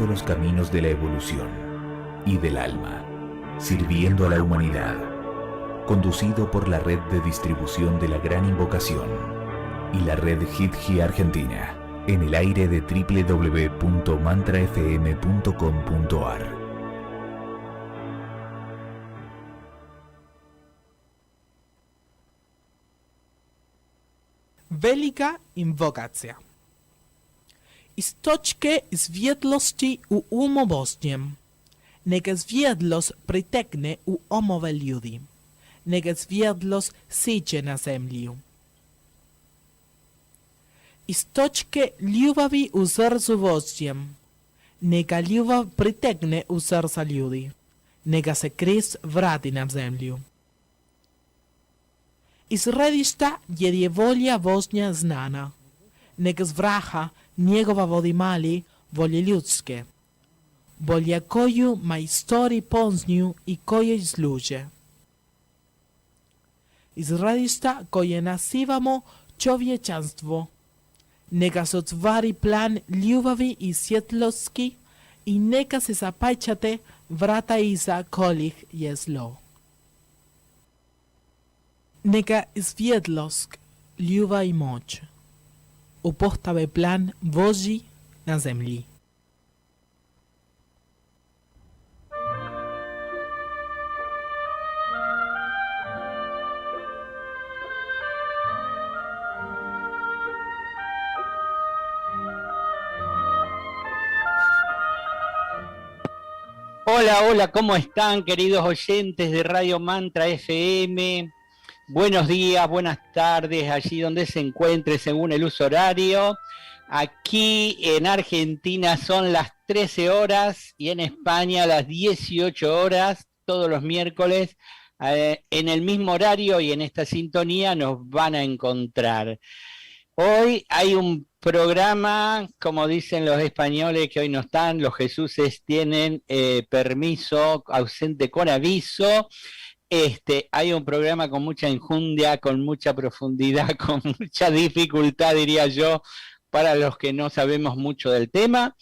los caminos de la evolución y del alma, sirviendo a la humanidad, conducido por la red de distribución de la Gran Invocación y la red Hit-Ji Argentina, en el aire de www.mantrafm.com.ar. Velika invokacja. Istočke zwiedlosti u umobožnjem, neka zwiedlos pritekne u omove ljudi, neka zwiedlos siđe na zemlju. Istočke ljubavi u srcu vožnjem, neka ljubav pritekne u srca ljudi, neka se Krist vrati na zemlju. Iz redišta je volja Božja znana, neka zvraha njegova vodimali volje ljudske, volja koju majstori poznju i kojoj služe. Iz redišta koje nazivamo čovječanstvo, neka se otvari plan ljubavi i svjetlosti i neka se zapajčate vrata iza kolih je zlo. Neka svjetlost, ljubav i moć upostave plan Božji na zemlji. Hola, hola, ¿cómo están, queridos oyentes de Radio Mantra FM? Buenos días, buenas tardes, allí donde se encuentre según el uso horario. Aquí en Argentina son las 13 horas y en España las 18 horas, todos los miércoles. En el mismo horario y en esta sintonía nos van a encontrar. Hoy hay un programa, como dicen los españoles que hoy no están, los Jesuses tienen permiso, ausente con aviso. Hay un programa con mucha enjundia, con mucha profundidad, con mucha dificultad, diría yo, para los que no sabemos mucho del tema.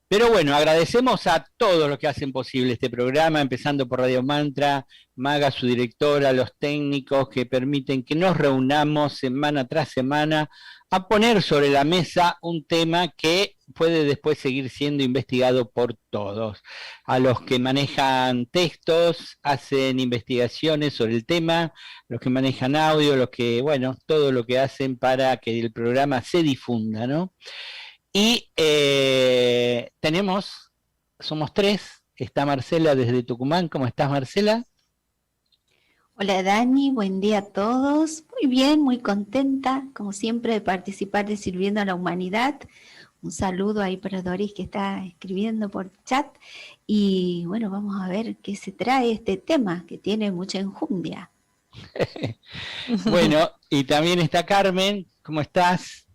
Pero bueno, agradecemos a todos los que hacen posible este programa, empezando por Radio Mantra, Maga, su directora, los técnicos que permiten que nos reunamos semana tras semana a poner sobre la mesa un tema que puede después seguir siendo investigado por todos. A los que manejan textos, hacen investigaciones sobre el tema, los que manejan audio, los que, bueno, todo lo que hacen para que el programa se difunda, ¿no? Y somos tres, está Marcela desde Tucumán. ¿Cómo estás, Marcela? Hola Dani, buen día a todos. Muy bien, muy contenta, como siempre, de participar de Sirviendo a la Humanidad. Un saludo ahí para Doris que está escribiendo por chat. Y bueno, vamos a ver qué se trae este tema, que tiene mucha enjundia. Bueno, y también está Carmen. ¿Cómo estás?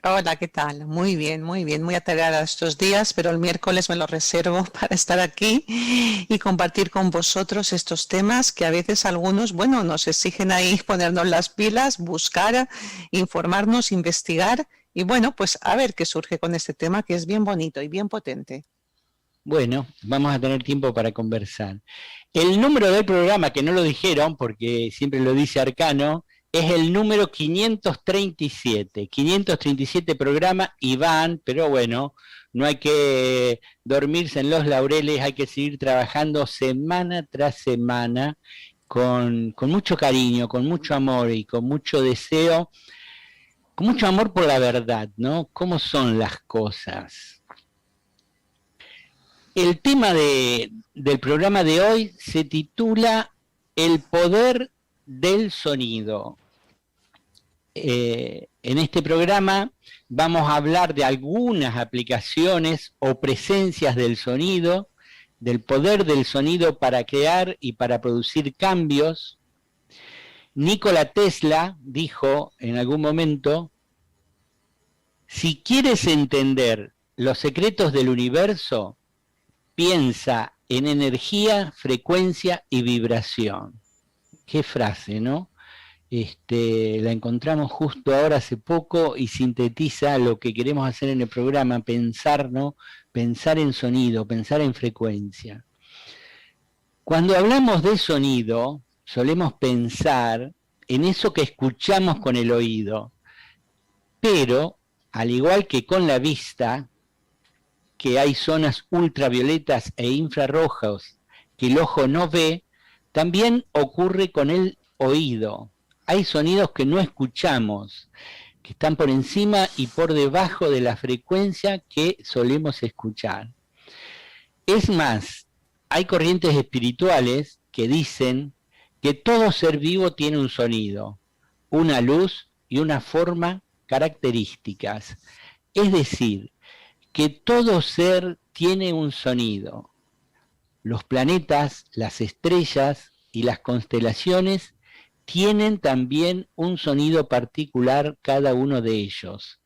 Hola, ¿qué tal? Muy bien, muy atareada estos días, pero el miércoles me lo reservo para estar aquí y compartir con vosotros estos temas que a veces algunos, bueno, nos exigen ahí ponernos las pilas, buscar, informarnos, investigar y bueno, pues a ver qué surge con este tema que es bien bonito y bien potente. Bueno, vamos a tener tiempo para conversar. El número del programa, que no lo dijeron porque siempre lo dice Arcano, es el número 537. 537 programa y van, pero bueno, no hay que dormirse en los laureles, hay que seguir trabajando semana tras semana con mucho cariño, con mucho amor y con mucho deseo, con mucho amor por la verdad, ¿no? ¿Cómo son las cosas? El tema del programa de hoy se titula El poder del sonido. En este programa vamos a hablar de algunas aplicaciones o presencias del sonido, del poder del sonido para crear y para producir cambios. Nikola Tesla dijo en algún momento, si quieres entender los secretos del universo, piensa en energía, frecuencia y vibración. Qué frase, ¿no? La encontramos justo ahora hace poco y sintetiza lo que queremos hacer en el programa, pensar, ¿no? pensar en sonido, pensar en frecuencia. Cuando hablamos de sonido, solemos pensar en eso que escuchamos con el oído, pero al igual que con la vista, que hay zonas ultravioletas e infrarrojas que el ojo no ve, también ocurre con el oído. Hay sonidos que no escuchamos, que están por encima y por debajo de la frecuencia que solemos escuchar. Es más, hay corrientes espirituales que dicen que todo ser vivo tiene un sonido, una luz y una forma características. Es decir, que todo ser tiene un sonido. Los planetas, las estrellas y las constelaciones tienen también un sonido particular cada uno de ellos,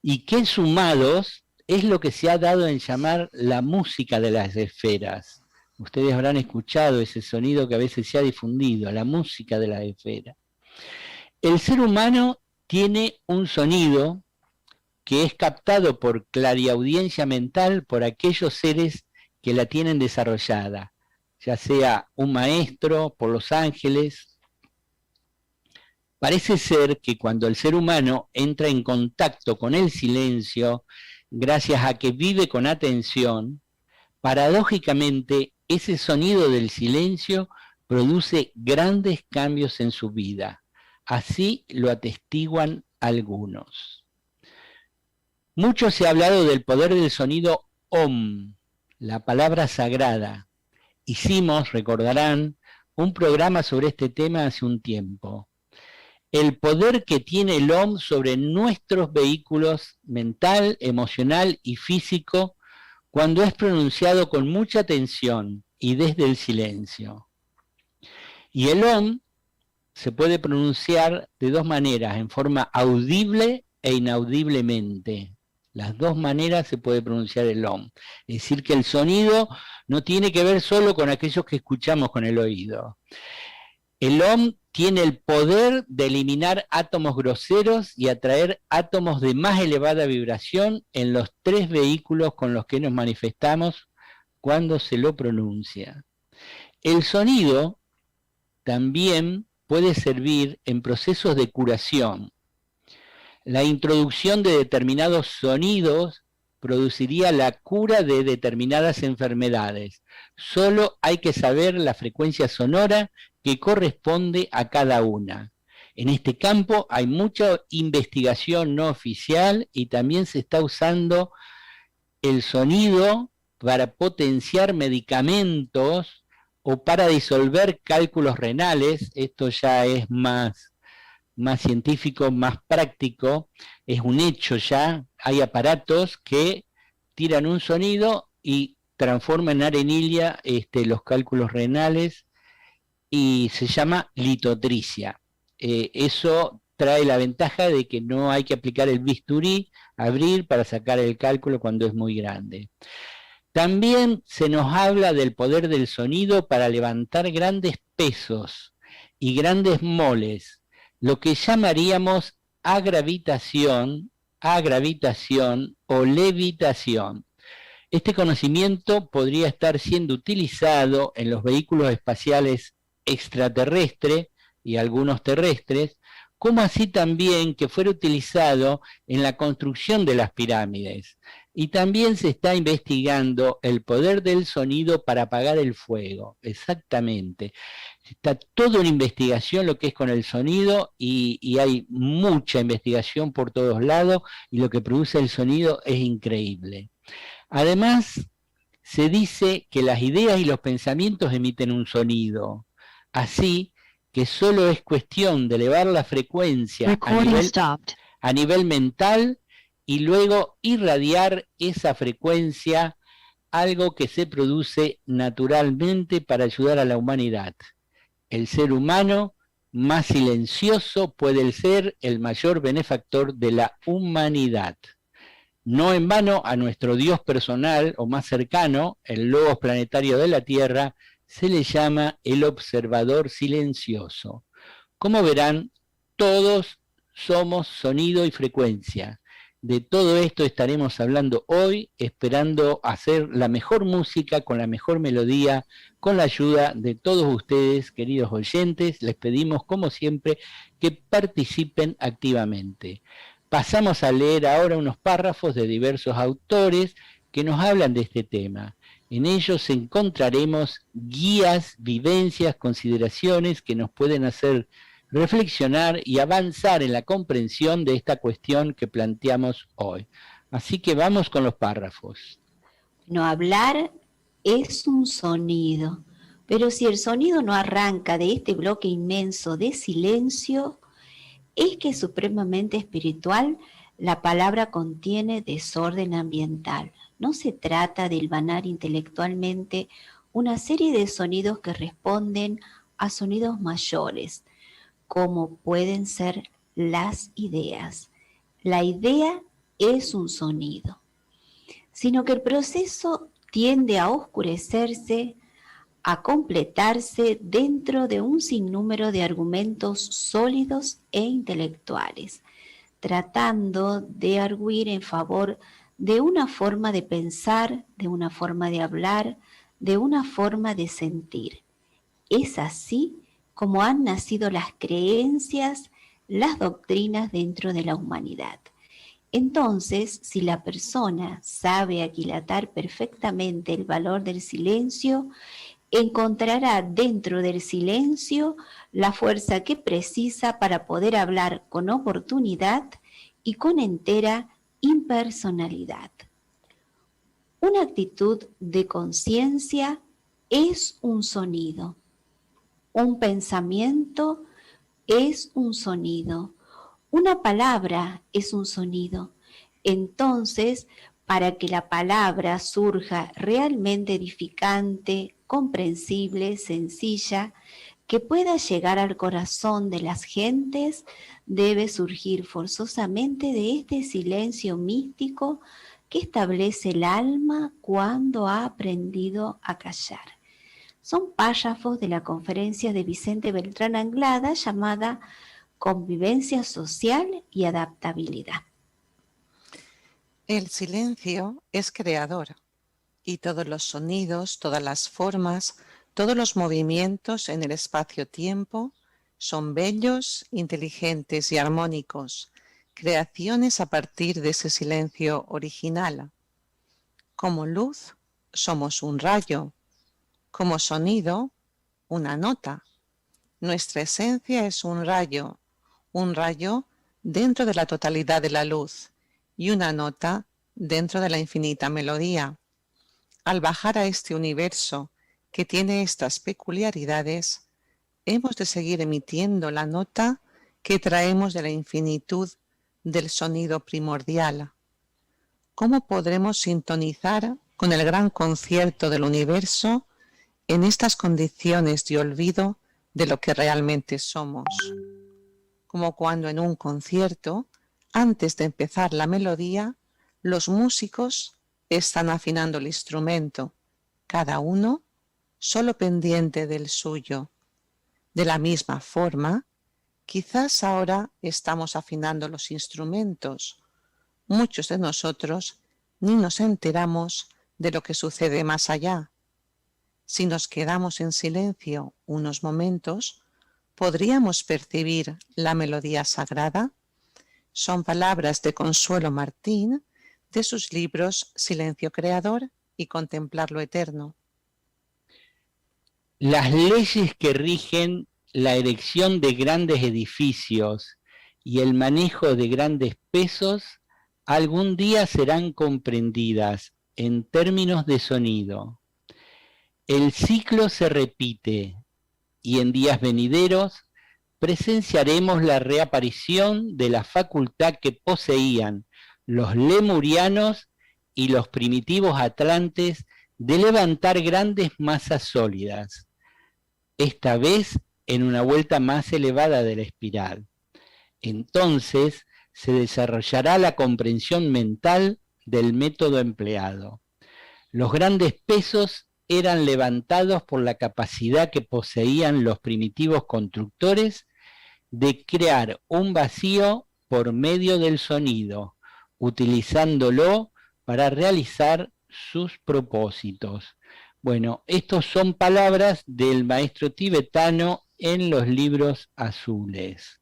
y que sumados es lo que se ha dado en llamar la música de las esferas. Ustedes habrán escuchado ese sonido que a veces se ha difundido, la música de las esferas. El ser humano tiene un sonido que es captado por clariaudiencia mental por aquellos seres que la tienen desarrollada, ya sea un maestro, por los ángeles. Parece ser que cuando el ser humano entra en contacto con el silencio, gracias a que vive con atención, paradójicamente ese sonido del silencio produce grandes cambios en su vida. Así lo atestiguan algunos. Mucho se ha hablado del poder del sonido Om, la palabra sagrada. Hicimos, recordarán, un programa sobre este tema hace un tiempo. El poder que tiene el Om sobre nuestros vehículos mental, emocional y físico cuando es pronunciado con mucha atención y desde el silencio. Y el Om se puede pronunciar de dos maneras, en forma audible e inaudiblemente. Las dos maneras se puede pronunciar el Om. Es decir, que el sonido no tiene que ver solo con aquellos que escuchamos con el oído. El Om tiene el poder de eliminar átomos groseros y atraer átomos de más elevada vibración en los tres vehículos con los que nos manifestamos cuando se lo pronuncia. El sonido también puede servir en procesos de curación. La introducción de determinados sonidos produciría la cura de determinadas enfermedades. Solo hay que saber la frecuencia sonora que corresponde a cada una. En este campo hay mucha investigación no oficial y también se está usando el sonido para potenciar medicamentos o para disolver cálculos renales. Esto ya es más científico, más práctico, es un hecho ya. Hay aparatos que tiran un sonido y transforman en arenilla los cálculos renales, y se llama litotricia. Eso trae la ventaja de que no hay que aplicar el bisturí, abrir para sacar el cálculo cuando es muy grande. También se nos habla del poder del sonido para levantar grandes pesos y grandes moles, lo que llamaríamos agravitación o levitación. Este conocimiento podría estar siendo utilizado en los vehículos espaciales extraterrestres y algunos terrestres, como así también que fuera utilizado en la construcción de las pirámides. Y también se está investigando el poder del sonido para apagar el fuego, exactamente. Está toda una investigación lo que es con el sonido, y hay mucha investigación por todos lados, y lo que produce el sonido es increíble. Además, se dice que las ideas y los pensamientos emiten un sonido, así que solo es cuestión de elevar la frecuencia a nivel mental y luego irradiar esa frecuencia, algo que se produce naturalmente para ayudar a la humanidad. El ser humano más silencioso puede ser el mayor benefactor de la humanidad. No en vano a nuestro Dios personal o más cercano, el logos planetario de la Tierra, se le llama el observador silencioso. Como verán, todos somos sonido y frecuencia. De todo esto estaremos hablando hoy, esperando hacer la mejor música con la mejor melodía, con la ayuda de todos ustedes, queridos oyentes. Les pedimos, como siempre, que participen activamente. Pasamos a leer ahora unos párrafos de diversos autores que nos hablan de este tema. En ellos encontraremos guías, vivencias, consideraciones que nos pueden hacer reflexionar y avanzar en la comprensión de esta cuestión que planteamos hoy. Así que vamos con los párrafos. No hablar es un sonido, pero si el sonido no arranca de este bloque inmenso de silencio, es que supremamente espiritual la palabra contiene desorden ambiental. No se trata de hilvanar intelectualmente una serie de sonidos que responden a sonidos mayores, como pueden ser las ideas. La idea es un sonido, sino que el proceso tiende a oscurecerse, a completarse dentro de un sinnúmero de argumentos sólidos e intelectuales, tratando de arguir en favor de una forma de pensar, de una forma de hablar, de una forma de sentir. Es así como han nacido las creencias, las doctrinas dentro de la humanidad. Entonces, si la persona sabe aquilatar perfectamente el valor del silencio, encontrará dentro del silencio la fuerza que precisa para poder hablar con oportunidad y con entera impersonalidad. Una actitud de conciencia es un sonido. Un pensamiento es un sonido. Una palabra es un sonido. Entonces, para que la palabra surja realmente edificante, comprensible, sencilla, que pueda llegar al corazón de las gentes, debe surgir forzosamente de este silencio místico que establece el alma cuando ha aprendido a callar. Son párrafos de la conferencia de Vicente Beltrán Anglada llamada Convivencia Social y Adaptabilidad. El silencio es creador y todos los sonidos, todas las formas, todos los movimientos en el espacio-tiempo son bellos, inteligentes y armónicos, creaciones a partir de ese silencio original. Como luz, somos un rayo. Como sonido, una nota. Nuestra esencia es un rayo dentro de la totalidad de la luz y una nota dentro de la infinita melodía. Al bajar a este universo que tiene estas peculiaridades, hemos de seguir emitiendo la nota que traemos de la infinitud del sonido primordial. ¿Cómo podremos sintonizar con el gran concierto del universo en estas condiciones de olvido de lo que realmente somos? Como cuando en un concierto, antes de empezar la melodía, los músicos están afinando el instrumento, cada uno solo pendiente del suyo. De la misma forma, quizás ahora estamos afinando los instrumentos. Muchos de nosotros ni nos enteramos de lo que sucede más allá. Si nos quedamos en silencio unos momentos, ¿podríamos percibir la melodía sagrada? Son palabras de Consuelo Martín de sus libros Silencio Creador y Contemplar lo Eterno. Las leyes que rigen la erección de grandes edificios y el manejo de grandes pesos algún día serán comprendidas en términos de sonido. El ciclo se repite y en días venideros presenciaremos la reaparición de la facultad que poseían los lemurianos y los primitivos atlantes de levantar grandes masas sólidas, esta vez en una vuelta más elevada de la espiral. Entonces se desarrollará la comprensión mental del método empleado. Los grandes pesos eran levantados por la capacidad que poseían los primitivos constructores de crear un vacío por medio del sonido, utilizándolo para realizar sus propósitos. Bueno, estos son palabras del maestro tibetano en los libros azules.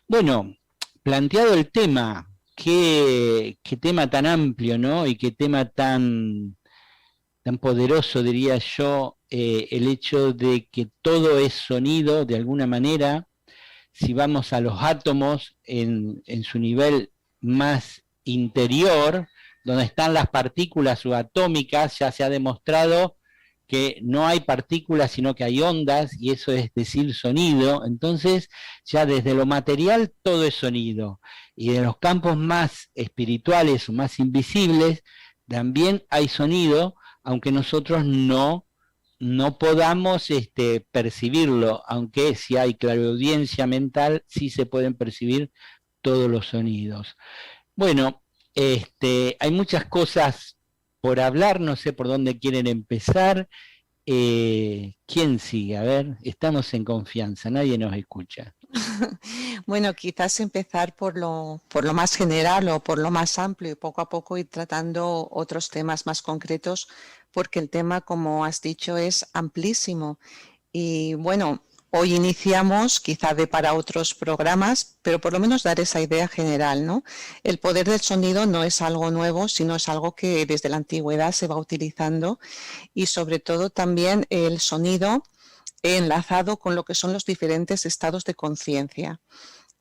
Bueno, planteado el tema, qué tema tan amplio, ¿no? Y qué tema tan poderoso, diría yo, el hecho de que todo es sonido, de alguna manera. Si vamos a los átomos en su nivel más interior, donde están las partículas subatómicas, ya se ha demostrado que no hay partículas, sino que hay ondas, y eso es decir sonido. Entonces, ya desde lo material todo es sonido. Y de los campos más espirituales o más invisibles, también hay sonido, aunque nosotros no podamos percibirlo, aunque si hay clariaudiencia mental, sí se pueden percibir todos los sonidos. Bueno, hay muchas cosas por hablar, no sé por dónde quieren empezar. ¿Quién sigue? A ver, estamos en confianza, nadie nos escucha. Bueno, quizás empezar por lo más general o por lo más amplio y poco a poco ir tratando otros temas más concretos, porque el tema, como has dicho, es amplísimo. Y bueno, hoy iniciamos, quizá de para otros programas, pero por lo menos dar esa idea general, ¿no? El poder del sonido no es algo nuevo, sino es algo que desde la antigüedad se va utilizando, y sobre todo también el sonido enlazado con lo que son los diferentes estados de conciencia.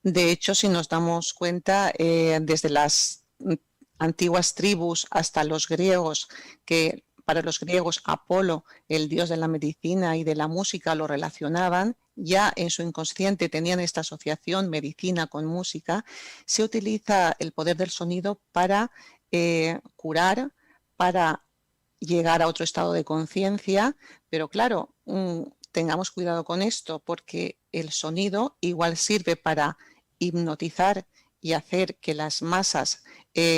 De hecho, si nos damos cuenta, desde las antiguas tribus hasta los griegos, que para los griegos Apolo, el dios de la medicina y de la música, lo relacionaban, ya en su inconsciente tenían esta asociación medicina con música. Se utiliza el poder del sonido para curar, para llegar a otro estado de conciencia, pero claro, tengamos cuidado con esto, porque el sonido igual sirve para hipnotizar y hacer que las masas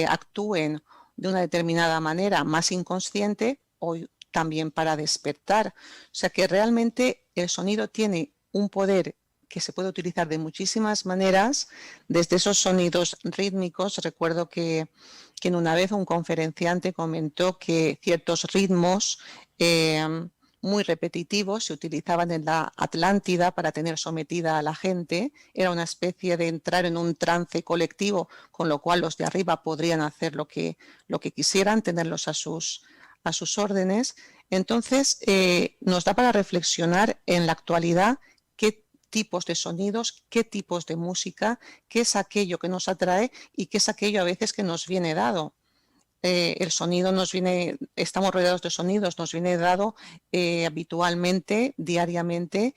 actúen de una determinada manera más inconsciente, o también para despertar. O sea que realmente el sonido tiene un poder que se puede utilizar de muchísimas maneras, desde esos sonidos rítmicos. Recuerdo que en una vez un conferenciante comentó que ciertos ritmos muy repetitivos se utilizaban en la Atlántida para tener sometida a la gente. Era una especie de entrar en un trance colectivo, con lo cual los de arriba podrían hacer lo que quisieran, tenerlos a sus órdenes. Entonces, nos da para reflexionar en la actualidad qué tipos de sonidos, qué tipos de música, qué es aquello que nos atrae y qué es aquello a veces que nos viene dado. El sonido estamos rodeados de sonidos, nos viene dado habitualmente, diariamente,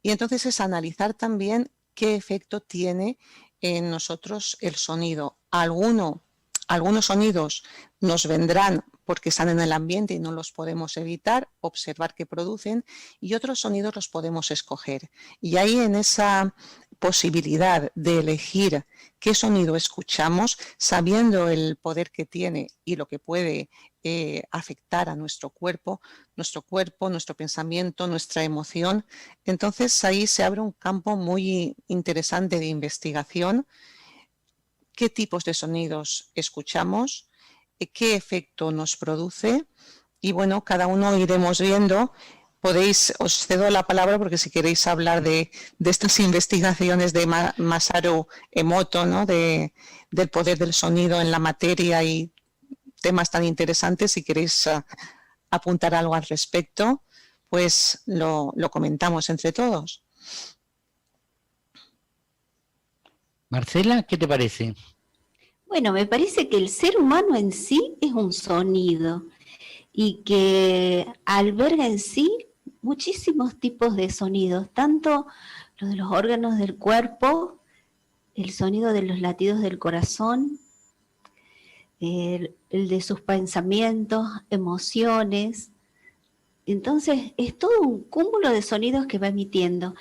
y entonces es analizar también qué efecto tiene en nosotros el sonido. Algunos sonidos nos vendrán porque están en el ambiente y no los podemos evitar, observar qué producen, y otros sonidos los podemos escoger. Y ahí, en esa posibilidad de elegir qué sonido escuchamos, sabiendo el poder que tiene y lo que puede afectar a nuestro cuerpo, nuestro pensamiento, nuestra emoción, entonces ahí se abre un campo muy interesante de investigación. ¿Qué tipos de sonidos escuchamos? ¿Qué efecto nos produce? Y bueno, cada uno iremos viendo. Os cedo la palabra porque si queréis hablar de estas investigaciones de Masaru Emoto, ¿no? Del poder del sonido en la materia y temas tan interesantes, si queréis apuntar algo al respecto, pues lo comentamos entre todos. Marcela, ¿qué te parece? Bueno, me parece que el ser humano en sí es un sonido y que alberga en sí muchísimos tipos de sonidos, tanto los de los órganos del cuerpo, el sonido de los latidos del corazón, el de sus pensamientos, emociones. Entonces es todo un cúmulo de sonidos que va emitiendo.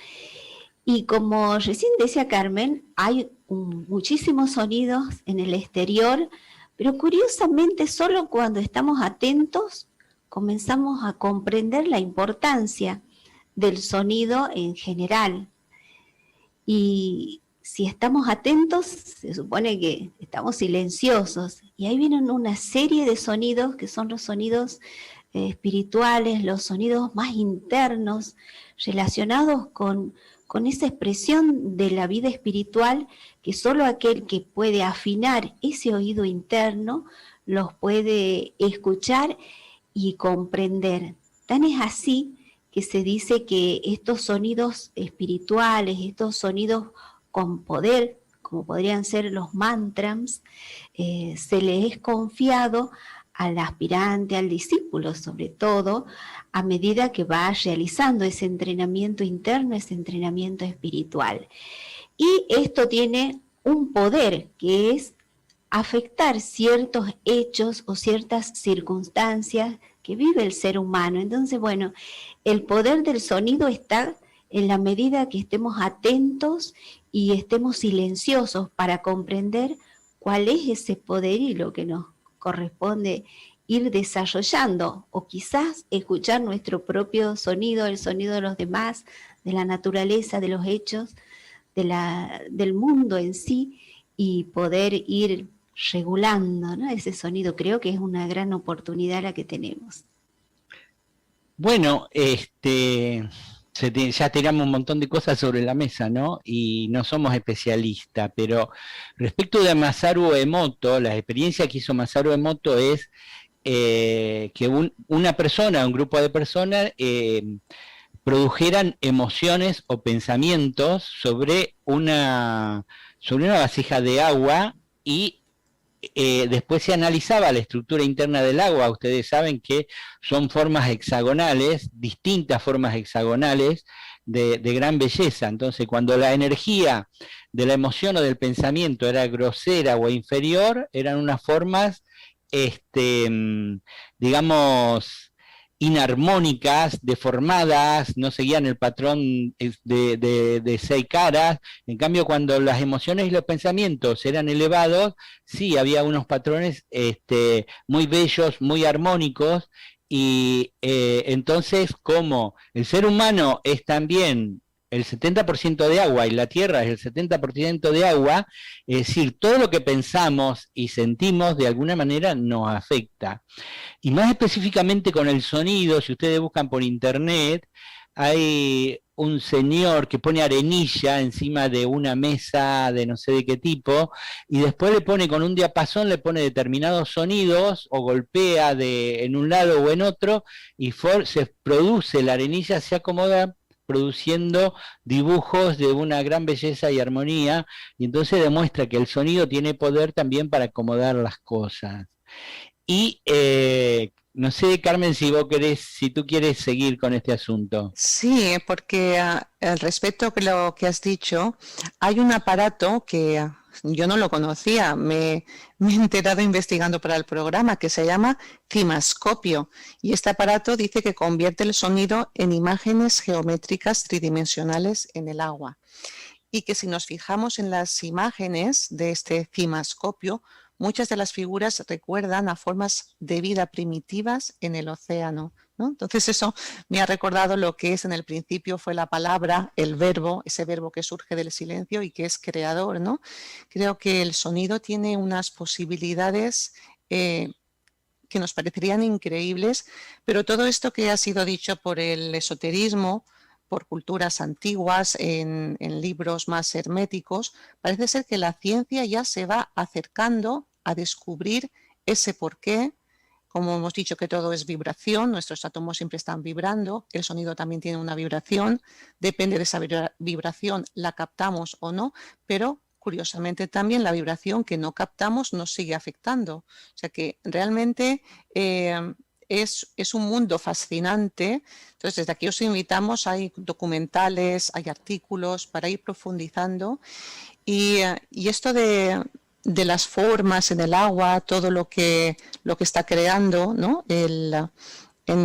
Y como recién decía Carmen, hay muchísimos sonidos en el exterior, pero curiosamente solo cuando estamos atentos comenzamos a comprender la importancia del sonido en general. Y si estamos atentos, se supone que estamos silenciosos. Y ahí vienen una serie de sonidos que son los sonidos espirituales, los sonidos más internos, relacionados con esa expresión de la vida espiritual, que solo aquel que puede afinar ese oído interno los puede escuchar y comprender. Tan es así que se dice que estos sonidos espirituales, estos sonidos con poder, como podrían ser los mantras, se les es confiado al aspirante, al discípulo sobre todo, a medida que va realizando ese entrenamiento interno, ese entrenamiento espiritual. Y esto tiene un poder, que es afectar ciertos hechos o ciertas circunstancias que vive el ser humano. Entonces, bueno, el poder del sonido está en la medida que estemos atentos y estemos silenciosos para comprender cuál es ese poder y lo que nos corresponde ir desarrollando, o quizás escuchar nuestro propio sonido, el sonido de los demás, de la naturaleza, de los hechos, del mundo en sí, y poder ir regulando, ¿no?, ese sonido. Creo que es una gran oportunidad la que tenemos. Bueno, ya tiramos un montón de cosas sobre la mesa, ¿no? Y no somos especialistas, pero respecto de Masaru Emoto, la experiencia que hizo Masaru Emoto es que una persona, un grupo de personas, produjeran emociones o pensamientos sobre una vasija de agua, y después se analizaba la estructura interna del agua. Ustedes saben que son formas hexagonales, distintas formas hexagonales de gran belleza. Entonces, cuando la energía de la emoción o del pensamiento era grosera o inferior, eran unas formas, digamos, inarmónicas, deformadas, no seguían el patrón de 6 caras. En cambio, cuando las emociones y los pensamientos eran elevados, sí, había unos patrones muy bellos, muy armónicos, y entonces, como el ser humano es también el 70% de agua y la Tierra es el 70% de agua, es decir, todo lo que pensamos y sentimos de alguna manera nos afecta. Y más específicamente con el sonido, si ustedes buscan por internet, hay un señor que pone arenilla encima de una mesa de no sé de qué tipo, y después le pone con un diapasón, le pone determinados sonidos, o golpea en un lado o en otro, y se produce, la arenilla se acomoda produciendo dibujos de una gran belleza y armonía, y entonces demuestra que el sonido tiene poder también para acomodar las cosas. Y no sé, Carmen, si tú quieres seguir con este asunto. Sí, porque al respecto de lo que has dicho, hay un aparato que yo no lo conocía, me he enterado investigando para el programa, que se llama cimascopio, y este aparato dice que convierte el sonido en imágenes geométricas tridimensionales en el agua, y que si nos fijamos en las imágenes de este cimascopio, muchas de las figuras recuerdan a formas de vida primitivas en el océano, ¿no? Entonces eso me ha recordado lo que es en el principio fue la palabra, el verbo, ese verbo que surge del silencio y que es creador, ¿no? Creo que el sonido tiene unas posibilidades que nos parecerían increíbles, pero todo esto que ha sido dicho por el esoterismo, por culturas antiguas, en libros más herméticos, parece ser que la ciencia ya se va acercando a descubrir ese porqué. Como hemos dicho que todo es vibración, nuestros átomos siempre están vibrando, el sonido también tiene una vibración, depende de esa vibración, la captamos o no, pero curiosamente también la vibración que no captamos nos sigue afectando. O sea que realmente es un mundo fascinante. Entonces desde aquí os invitamos, hay documentales, hay artículos para ir profundizando, y esto de las formas en el agua, todo lo que está creando, ¿no?,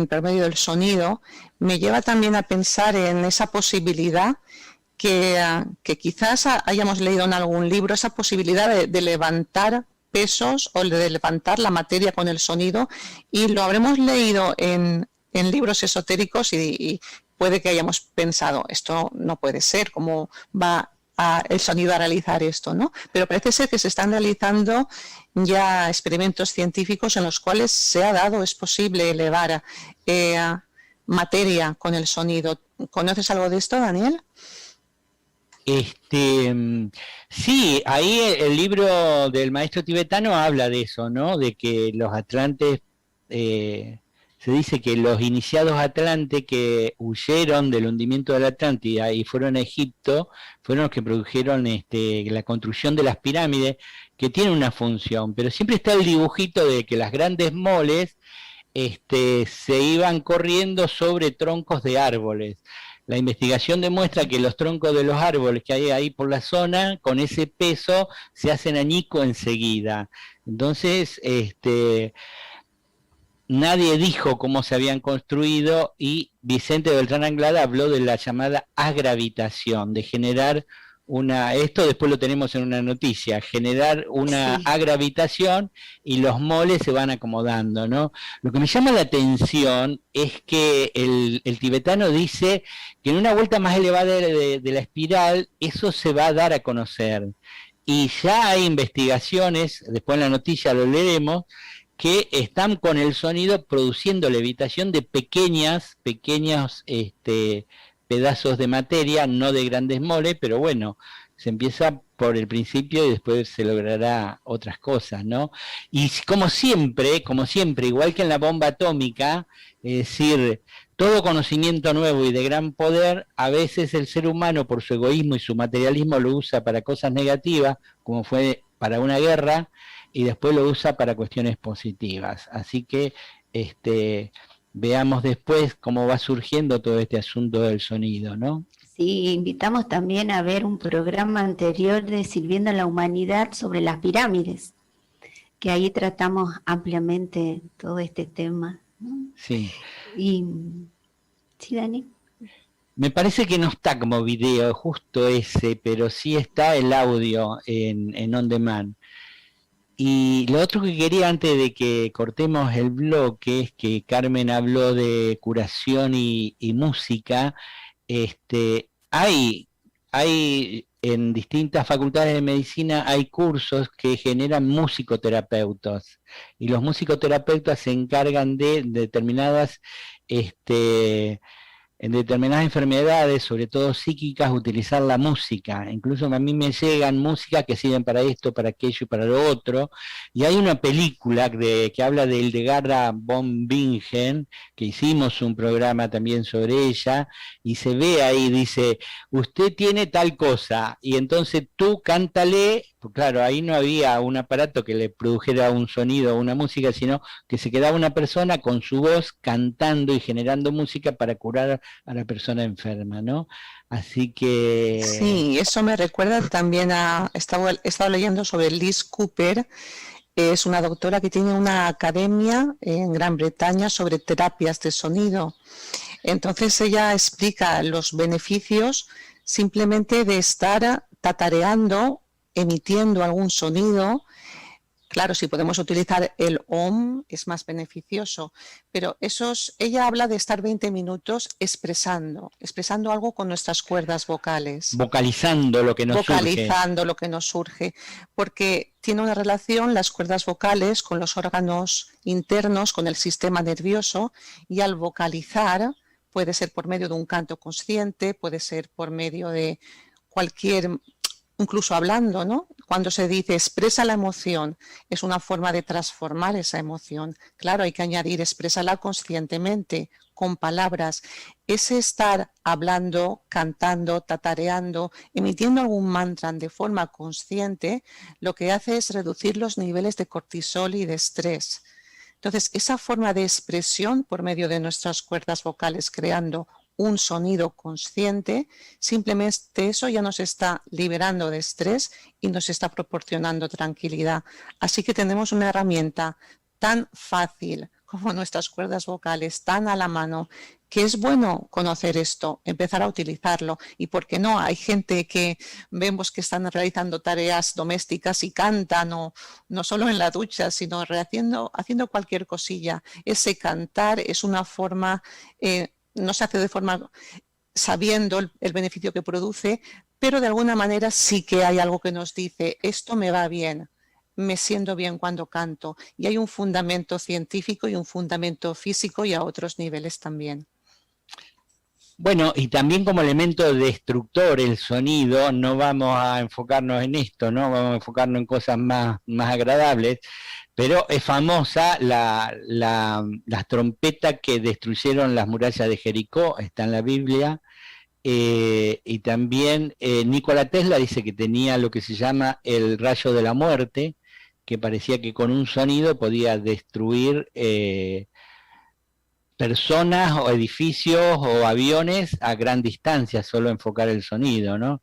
por medio del sonido, me lleva también a pensar en esa posibilidad que quizás hayamos leído en algún libro, esa posibilidad de levantar pesos o de levantar la materia con el sonido, y lo habremos leído en libros esotéricos y puede que hayamos pensado, esto no puede ser, ¿cómo va el sonido a realizar esto, ¿no? Pero parece ser que se están realizando ya experimentos científicos en los cuales se ha dado, es posible elevar materia con el sonido. ¿Conoces algo de esto, Daniel? Sí, ahí el libro del maestro tibetano habla de eso, ¿no? De que los atlantes, se dice que los iniciados atlantes que huyeron del hundimiento de la Atlántida y fueron a Egipto, fueron los que produjeron la construcción de las pirámides, que tiene una función, pero siempre está el dibujito de que las grandes moles se iban corriendo sobre troncos de árboles. La investigación demuestra que los troncos de los árboles que hay ahí por la zona, con ese peso, se hacen añicos enseguida. Entonces, nadie dijo cómo se habían construido y Vicente Beltrán Anglada habló de la llamada agravitación, de generar esto después lo tenemos en una noticia, generar una agravitación y los moles se van acomodando, ¿no? Lo que me llama la atención es que el tibetano dice que en una vuelta más elevada de la espiral eso se va a dar a conocer. Y ya hay investigaciones, después en la noticia lo leeremos, que están con el sonido produciendo levitación de pequeños pedazos de materia, no de grandes moles, pero bueno, se empieza por el principio y después se logrará otras cosas, ¿no? Y como siempre, igual que en la bomba atómica, es decir, todo conocimiento nuevo y de gran poder, a veces el ser humano por su egoísmo y su materialismo lo usa para cosas negativas, como fue para una guerra, y después lo usa para cuestiones positivas. Así que veamos después cómo va surgiendo todo este asunto del sonido, ¿no? Sí, invitamos también a ver un programa anterior de Sirviendo a la Humanidad sobre las pirámides, que ahí tratamos ampliamente todo este tema, ¿no? Sí. Sí, Dani. Me parece que no está como video justo ese, pero sí está el audio en on demand. Y lo otro que quería antes de que cortemos el bloque es que Carmen habló de curación y música. Hay en distintas facultades de medicina hay cursos que generan musicoterapeutas y los musicoterapeutas se encargan de determinadas en determinadas enfermedades, sobre todo psíquicas, utilizar la música. Incluso a mí me llegan músicas que sirven para esto, para aquello y para lo otro. Y hay una película que habla de Hildegard von Bingen, que hicimos un programa también sobre ella, y se ve ahí, dice, usted tiene tal cosa, y entonces tú cántale. Claro, ahí no había un aparato que le produjera un sonido o una música, sino que se quedaba una persona con su voz cantando y generando música para curar a la persona enferma, ¿no? Así que... Sí, eso me recuerda también he estado leyendo sobre Liz Cooper. Es una doctora que tiene una academia en Gran Bretaña sobre terapias de sonido. Entonces ella explica los beneficios simplemente de estar tatareando, emitiendo algún sonido. Claro, si podemos utilizar el OM es más beneficioso, pero ella habla de estar 20 minutos expresando algo con nuestras cuerdas vocales. Vocalizando lo que nos surge, porque tiene una relación las cuerdas vocales con los órganos internos, con el sistema nervioso, y al vocalizar puede ser por medio de un canto consciente, puede ser por medio de incluso hablando, ¿no? Cuando se dice expresa la emoción, es una forma de transformar esa emoción. Claro, hay que añadir exprésala conscientemente, con palabras. Ese estar hablando, cantando, tatareando, emitiendo algún mantra de forma consciente, lo que hace es reducir los niveles de cortisol y de estrés. Entonces, esa forma de expresión por medio de nuestras cuerdas vocales, creando un sonido consciente, simplemente eso ya nos está liberando de estrés y nos está proporcionando tranquilidad. Así que tenemos una herramienta tan fácil como nuestras cuerdas vocales, tan a la mano, que es bueno conocer esto, empezar a utilizarlo. Y por qué no, hay gente que vemos que están realizando tareas domésticas y cantan, no solo en la ducha, sino haciendo cualquier cosilla. Ese cantar es una forma... no se hace de forma sabiendo el beneficio que produce, pero de alguna manera sí que hay algo que nos dice, esto me va bien, me siento bien cuando canto, y hay un fundamento científico y un fundamento físico y a otros niveles también. Bueno, y también como elemento destructor el sonido, no vamos a enfocarnos en esto, ¿no? Vamos a enfocarnos en cosas más agradables, pero es famosa las trompetas que destruyeron las murallas de Jericó, está en la Biblia, y también Nikola Tesla dice que tenía lo que se llama el rayo de la muerte, que parecía que con un sonido podía destruir personas o edificios o aviones a gran distancia, solo enfocar el sonido, ¿no?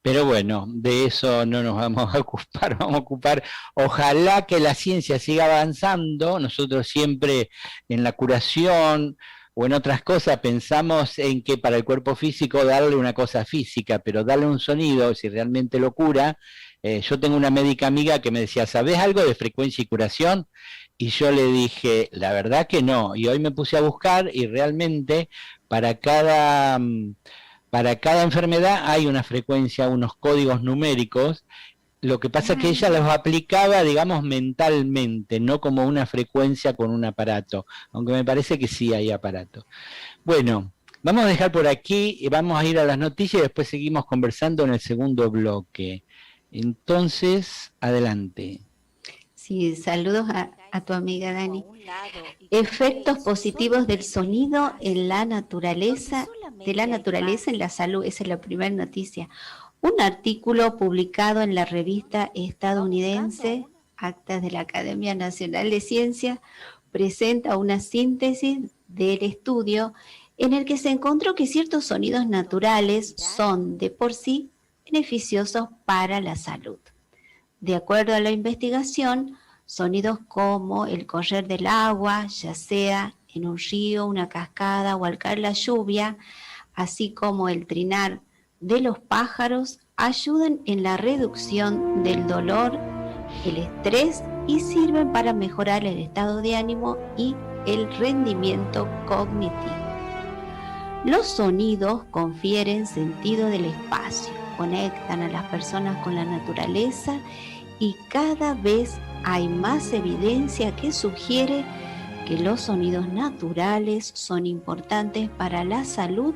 Pero bueno, de eso no nos vamos a ocupar, vamos a ocupar, ojalá que la ciencia siga avanzando, nosotros siempre en la curación o en otras cosas pensamos en que para el cuerpo físico darle una cosa física, pero darle un sonido, si realmente lo cura, yo tengo una médica amiga que me decía, ¿sabés algo de frecuencia y curación? Y yo le dije, la verdad que no, y hoy me puse a buscar y realmente para cada enfermedad hay una frecuencia, unos códigos numéricos. Lo que pasa es que ella los aplicaba, digamos, mentalmente, no como una frecuencia con un aparato, aunque me parece que sí hay aparato. Bueno, vamos a dejar por aquí y vamos a ir a las noticias y después seguimos conversando en el segundo bloque. Entonces, adelante. Sí, saludos a tu amiga Dani. Efectos positivos del sonido en la naturaleza, en la salud, esa es la primera noticia. Un artículo publicado en la revista estadounidense Actas de la Academia Nacional de Ciencias presenta una síntesis del estudio en el que se encontró que ciertos sonidos naturales son de por sí beneficiosos para la salud. De acuerdo a la investigación, sonidos como el correr del agua, ya sea en un río, una cascada o al caer la lluvia, así como el trinar de los pájaros, ayudan en la reducción del dolor, el estrés y sirven para mejorar el estado de ánimo y el rendimiento cognitivo. Los sonidos confieren sentido del espacio, conectan a las personas con la naturaleza y cada vez hay más evidencia que sugiere que los sonidos naturales son importantes para la salud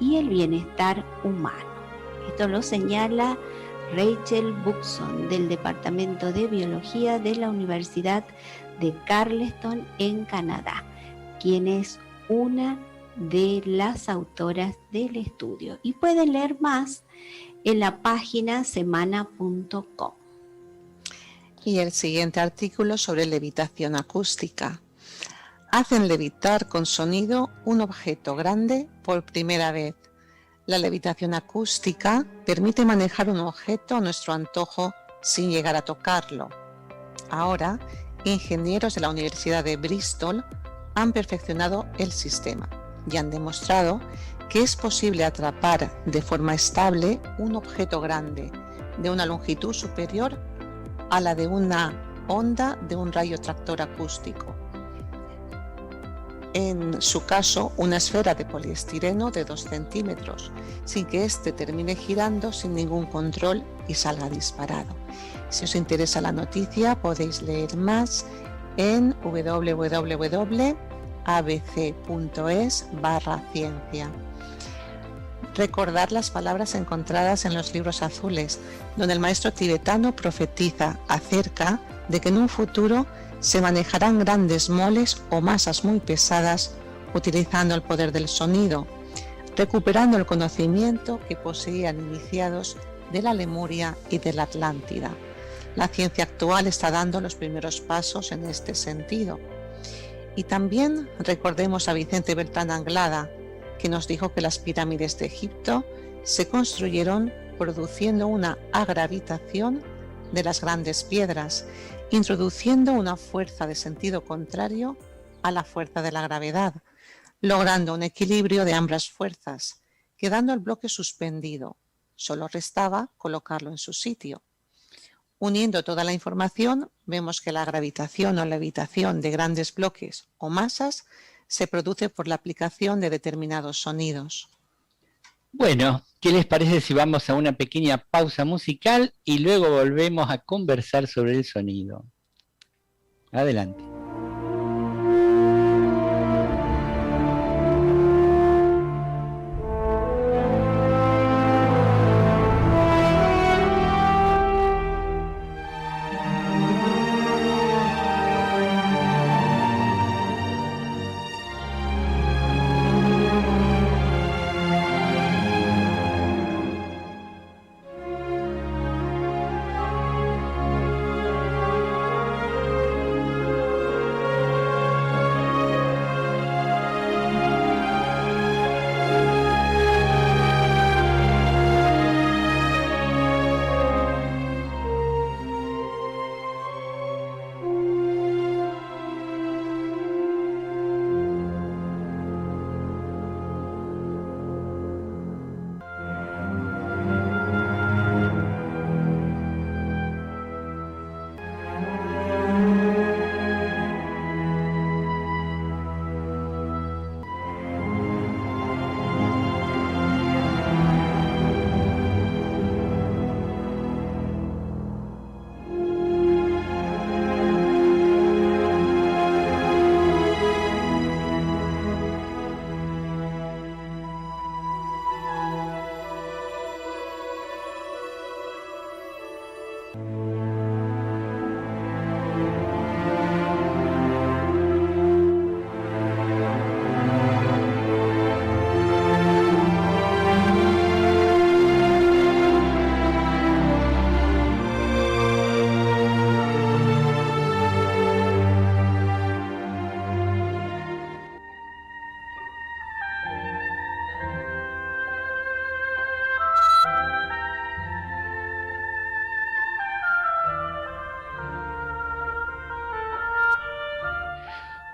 y el bienestar humano. Esto lo señala Rachel Buxton del Departamento de Biología de la Universidad de Carleton en Canadá, quien es una de las autoras del estudio. Y pueden leer más en la página semana.com. Y el siguiente artículo sobre levitación acústica. Hacen levitar con sonido un objeto grande por primera vez. La levitación acústica permite manejar un objeto a nuestro antojo sin llegar a tocarlo. Ahora, ingenieros de la Universidad de Bristol han perfeccionado el sistema y han demostrado que es posible atrapar de forma estable un objeto grande de una longitud superior a la de una onda de un rayo tractor acústico. En su caso, una esfera de poliestireno de 2 centímetros, sin que éste termine girando sin ningún control y salga disparado. Si os interesa la noticia, podéis leer más en www.abc.es/ciencia. Recordar las palabras encontradas en los libros azules, donde el maestro tibetano profetiza acerca de que en un futuro se manejarán grandes moles o masas muy pesadas utilizando el poder del sonido, recuperando el conocimiento que poseían iniciados de la Lemuria y de la Atlántida. La ciencia actual está dando los primeros pasos en este sentido. Y también recordemos a Vicente Beltrán Anglada, que nos dijo que las pirámides de Egipto se construyeron produciendo una agravitación de las grandes piedras, introduciendo una fuerza de sentido contrario a la fuerza de la gravedad, logrando un equilibrio de ambas fuerzas, quedando el bloque suspendido. Solo restaba colocarlo en su sitio. Uniendo toda la información, vemos que la gravitación o levitación de grandes bloques o masas se produce por la aplicación de determinados sonidos. Bueno, ¿qué les parece si vamos a una pequeña pausa musical y luego volvemos a conversar sobre el sonido? Adelante.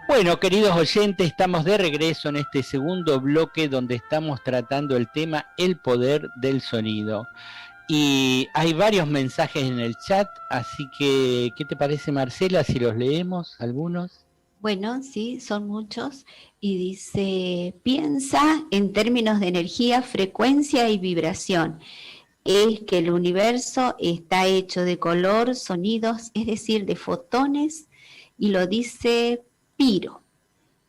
Bueno, queridos oyentes, estamos de regreso en este segundo bloque donde estamos tratando el tema El poder del sonido. Y hay varios mensajes en el chat, así que, ¿qué te parece, Marcela, si los leemos algunos? Bueno, sí, son muchos. Y dice, piensa en términos de energía, frecuencia y vibración. Es que el universo está hecho de color, sonidos, es decir, de fotones, y lo dice Piro.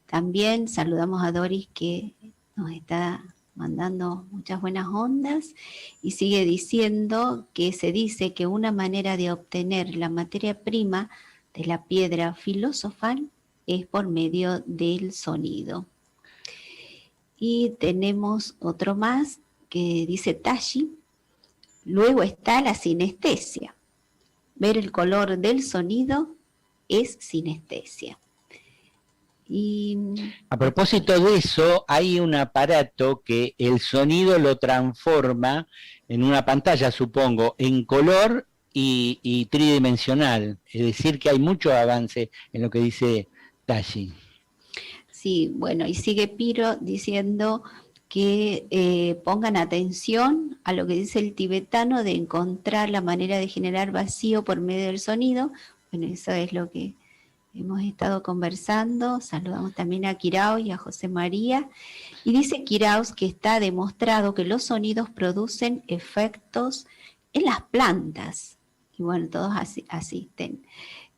También saludamos a Doris, que nos está mandando muchas buenas ondas, y sigue diciendo que se dice que una manera de obtener la materia prima de la piedra filosofal es por medio del sonido. Y tenemos otro más que dice Tashi. Luego está la sinestesia. Ver el color del sonido es sinestesia. Y a propósito de eso, hay un aparato que el sonido lo transforma en una pantalla, supongo, en color y tridimensional. Es decir, que hay mucho avance en lo que dice Tashi. Sí, bueno, y sigue Piro diciendo que pongan atención a lo que dice el tibetano de encontrar la manera de generar vacío por medio del sonido. Bueno, eso es lo que hemos estado conversando. Saludamos también a Quiraos y a José María. Y dice Quiraos que está demostrado que los sonidos producen efectos en las plantas. Y bueno, todos asisten.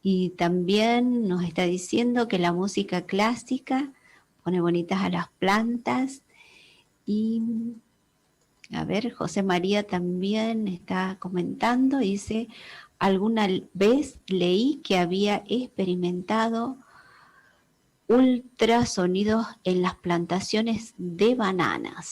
Y también nos está diciendo que la música clásica pone bonitas a las plantas. Y a ver, José María también está comentando, dice, alguna vez leí que había experimentado ultrasonidos en las plantaciones de bananas,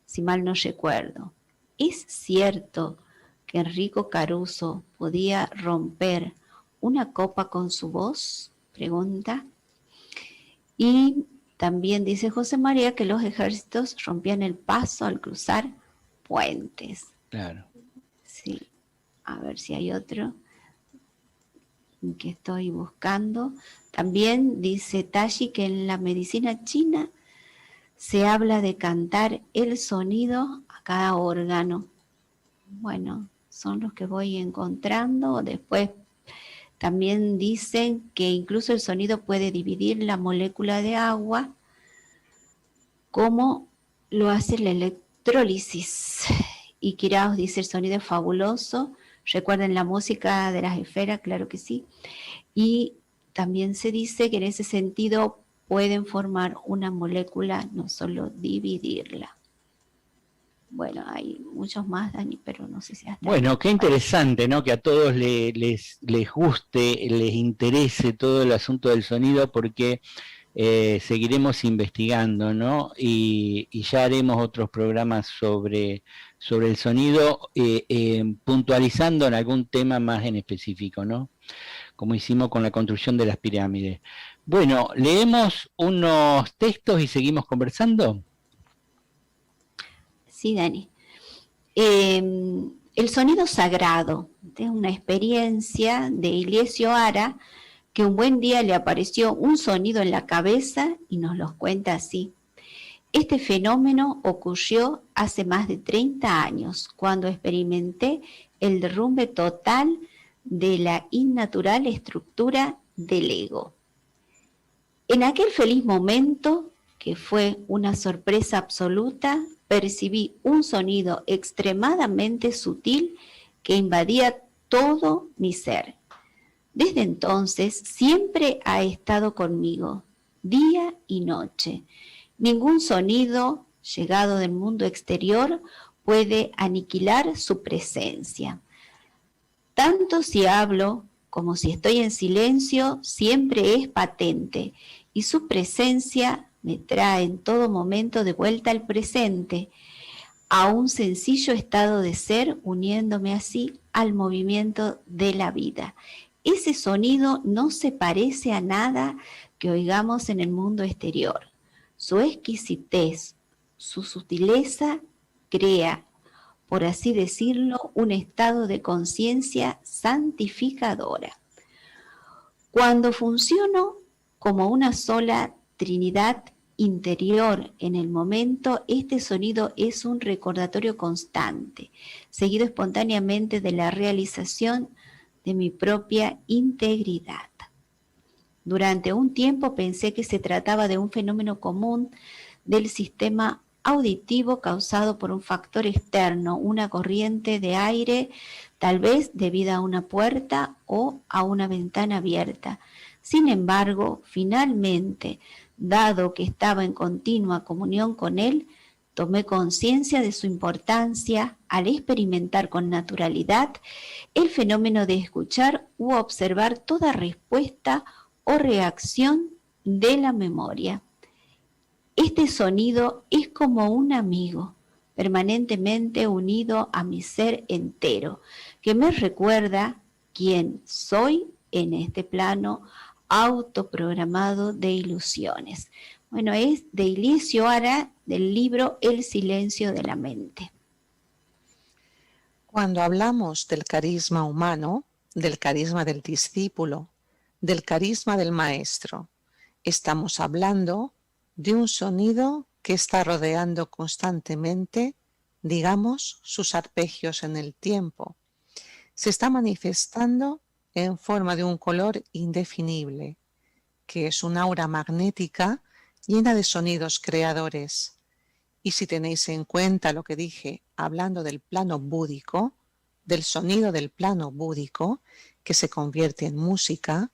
si mal no recuerdo. ¿Es cierto que Enrico Caruso podía romper una copa con su voz? Pregunta. Y también dice José María que los ejércitos rompían el paso al cruzar puentes. Claro. Sí. A ver si hay otro que estoy buscando. También dice Tashi que en la medicina china se habla de cantar el sonido a cada órgano. Bueno, son los que voy encontrando. Después también dicen que incluso el sonido puede dividir la molécula de agua como lo hace la electrólisis. Y Quiraos dice, el sonido es fabuloso. Recuerden la música de las esferas, claro que sí. Y también se dice que en ese sentido pueden formar una molécula, no solo dividirla. Bueno, hay muchos más, Dani, pero no sé si hasta Bueno, qué interesante, ¿no? Que a todos les guste, les interese todo el asunto del sonido, porque seguiremos investigando, ¿no? Y ya haremos otros programas sobre el sonido, puntualizando en algún tema más en específico, ¿no? Como hicimos con la construcción de las pirámides. Bueno, leemos unos textos y seguimos conversando. Sí, Dani. El sonido sagrado es una experiencia de Ilesio Ara, que un buen día le apareció un sonido en la cabeza y nos los cuenta así. Este fenómeno ocurrió hace más de 30 años, cuando experimenté el derrumbe total de la innatural estructura del ego. En aquel feliz momento, que fue una sorpresa absoluta, percibí un sonido extremadamente sutil que invadía todo mi ser. Desde entonces siempre ha estado conmigo, día y noche. Ningún sonido llegado del mundo exterior puede aniquilar su presencia. Tanto si hablo como si estoy en silencio, siempre es patente y su presencia me trae en todo momento de vuelta al presente, a un sencillo estado de ser, uniéndome así al movimiento de la vida. Ese sonido no se parece a nada que oigamos en el mundo exterior. Su exquisitez, su sutileza crea, por así decirlo, un estado de conciencia santificadora. Cuando funciono como una sola Trinidad interior en el momento, este sonido es un recordatorio constante, seguido espontáneamente de la realización de mi propia integridad. Durante un tiempo pensé que se trataba de un fenómeno común del sistema auditivo causado por un factor externo, una corriente de aire, tal vez debida a una puerta o a una ventana abierta. Sin embargo, finalmente, dado que estaba en continua comunión con él, tomé conciencia de su importancia al experimentar con naturalidad el fenómeno de escuchar u observar toda respuesta o reacción de la memoria. Este sonido es como un amigo, permanentemente unido a mi ser entero, que me recuerda quién soy en este plano autoprogramado de ilusiones. Bueno, es de Ilesio Ara, del libro El silencio de la mente. Cuando hablamos del carisma humano, del carisma del discípulo, del carisma del maestro, estamos hablando de un sonido que está rodeando constantemente, digamos, sus arpegios en el tiempo. Se está manifestando en forma de un color indefinible, que es una aura magnética llena de sonidos creadores. Y si tenéis en cuenta lo que dije hablando del plano búdico, del sonido del plano búdico, que se convierte en música,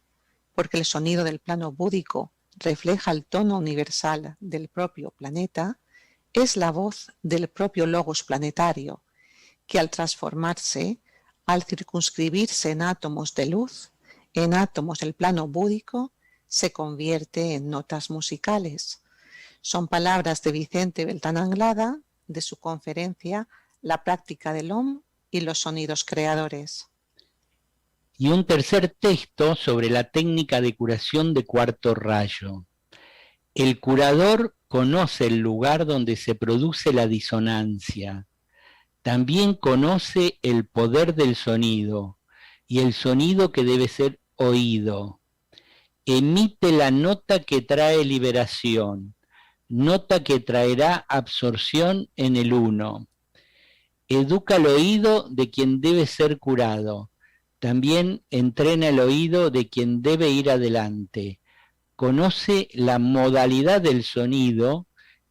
porque el sonido del plano búdico refleja el tono universal del propio planeta, es la voz del propio logos planetario, que al transformarse, al circunscribirse en átomos de luz, en átomos del plano búdico, se convierte en notas musicales. Son palabras de Vicente Beltrán Anglada, de su conferencia La práctica del OM y los sonidos creadores. Y un tercer texto sobre la técnica de curación de cuarto rayo. El curador conoce el lugar donde se produce la disonancia. También conoce el poder del sonido y el sonido que debe ser oído. Emite la nota que trae liberación, nota que traerá absorción en el uno. Educa el oído de quien debe ser curado. También entrena el oído de quien debe ir adelante. Conoce la modalidad del sonido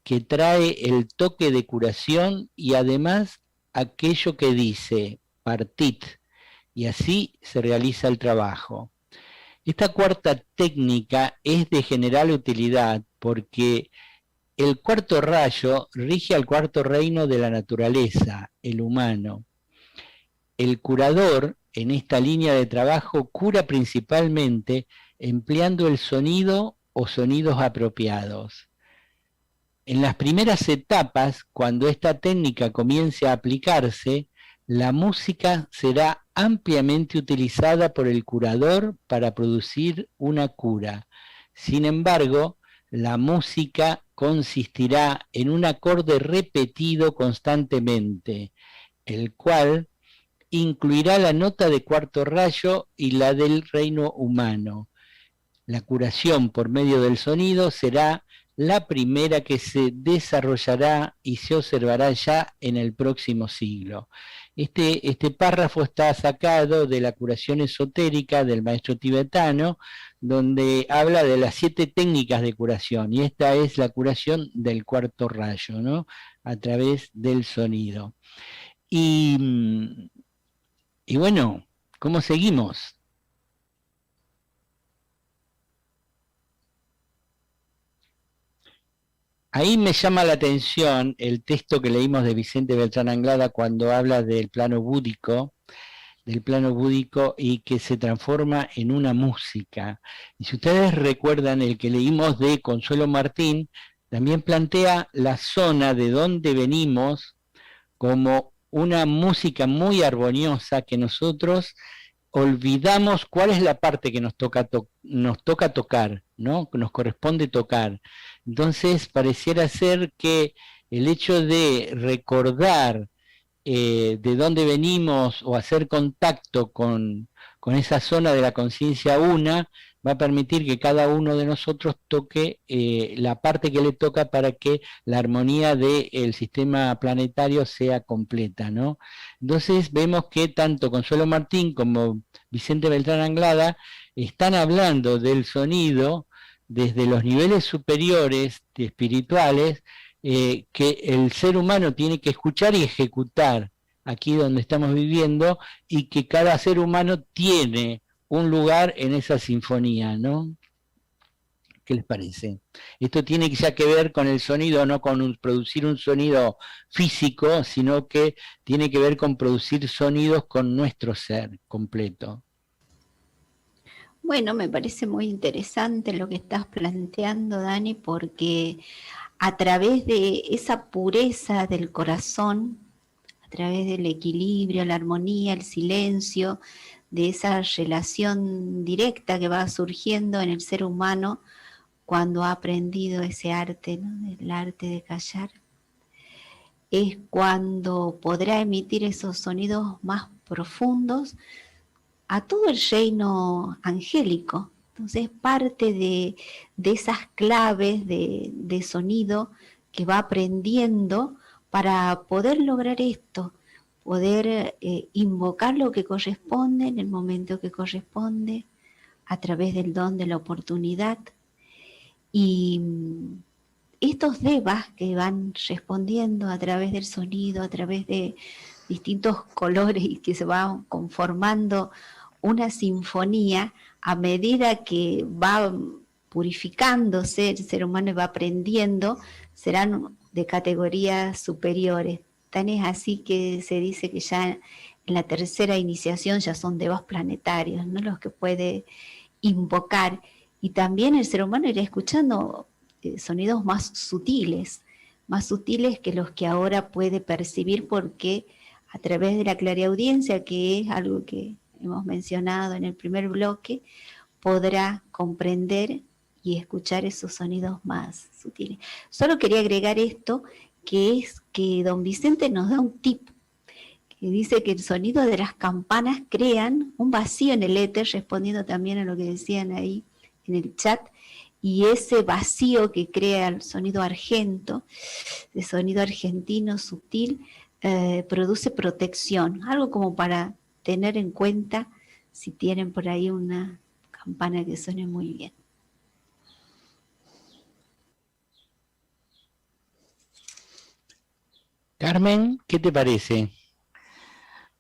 que trae el toque de curación y además aquello que dice partit, y así se realiza el trabajo. Esta cuarta técnica es de general utilidad porque el cuarto rayo rige al cuarto reino de la naturaleza, el humano. El curador, en esta línea de trabajo, cura principalmente empleando el sonido o sonidos apropiados. En las primeras etapas, cuando esta técnica comience a aplicarse, la música será ampliamente utilizada por el curador para producir una cura. Sin embargo, la música consistirá en un acorde repetido constantemente, el cual incluirá la nota de cuarto rayo y la del reino humano. La curación por medio del sonido será la primera que se desarrollará y se observará ya en el próximo siglo. Este párrafo está sacado de la curación esotérica del maestro tibetano, donde habla de las 7 técnicas de curación, y esta es la curación del cuarto rayo, ¿no? A través del sonido. Y bueno, ¿cómo seguimos? Ahí me llama la atención el texto que leímos de Vicente Beltrán Anglada cuando habla del plano búdico y que se transforma en una música. Y si ustedes recuerdan el que leímos de Consuelo Martín, también plantea la zona de donde venimos como una música muy armoniosa que nosotros olvidamos cuál es la parte que nos toca tocar, ¿no? Que nos corresponde tocar. Entonces pareciera ser que el hecho de recordar de dónde venimos o hacer contacto con esa zona de la conciencia una va a permitir que cada uno de nosotros toque la parte que le toca para que la armonía del sistema planetario sea completa, ¿no? Entonces vemos que tanto Consuelo Martín como Vicente Beltrán Anglada están hablando del sonido desde los niveles superiores espirituales que el ser humano tiene que escuchar y ejecutar aquí donde estamos viviendo, y que cada ser humano tiene un lugar en esa sinfonía, ¿no? ¿Qué les parece? Esto tiene ya que ver con el sonido, no con producir un sonido físico, sino que tiene que ver con producir sonidos con nuestro ser completo. Bueno, me parece muy interesante lo que estás planteando, Dani, porque a través de esa pureza del corazón, a través del equilibrio, la armonía, el silencio, de esa relación directa que va surgiendo en el ser humano cuando ha aprendido ese arte, ¿no? El arte de callar, es cuando podrá emitir esos sonidos más profundos a todo el reino angélico. Entonces parte de esas claves de sonido que va aprendiendo para poder lograr esto, poder invocar lo que corresponde en el momento que corresponde, a través del don de la oportunidad. Y estos devas que van respondiendo a través del sonido, a través de distintos colores y que se van conformando una sinfonía, a medida que va purificándose el ser humano y va aprendiendo, serán de categorías superiores. Tan es así que se dice que ya en la tercera iniciación ya son devas planetarios, ¿no? Los que puede invocar. Y también el ser humano irá escuchando sonidos más sutiles que los que ahora puede percibir, porque a través de la clariaudiencia, que es algo que hemos mencionado en el primer bloque, podrá comprender y escuchar esos sonidos más sutiles. Solo quería agregar esto, que es que don Vicente nos da un tip, que dice que el sonido de las campanas crean un vacío en el éter, respondiendo también a lo que decían ahí en el chat, y ese vacío que crea el sonido argento, el sonido argentino sutil, produce protección, algo como para tener en cuenta si tienen por ahí una campana que suene muy bien. Carmen, ¿qué te parece?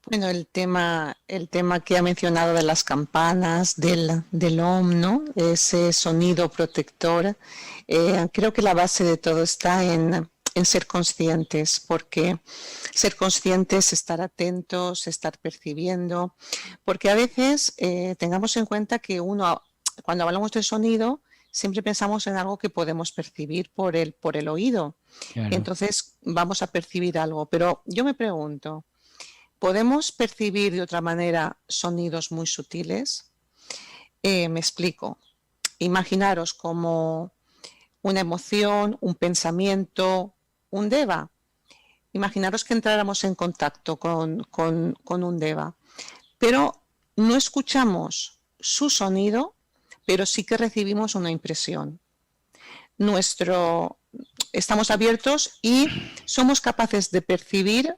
Bueno, el tema que ha mencionado de las campanas, del OM, ¿no? Ese sonido protector, creo que la base de todo está en ser conscientes, porque ser conscientes, estar atentos, estar percibiendo, porque a veces tengamos en cuenta que cuando hablamos de sonido, siempre pensamos en algo que podemos percibir por el oído. Claro. Entonces vamos a percibir algo, pero yo me pregunto, ¿podemos percibir de otra manera sonidos muy sutiles? Me explico. Imaginaros como una emoción, un pensamiento, un deva. Imaginaros que entráramos en contacto con un deva, pero no escuchamos su sonido, pero sí que recibimos una impresión. Estamos abiertos y somos capaces de percibir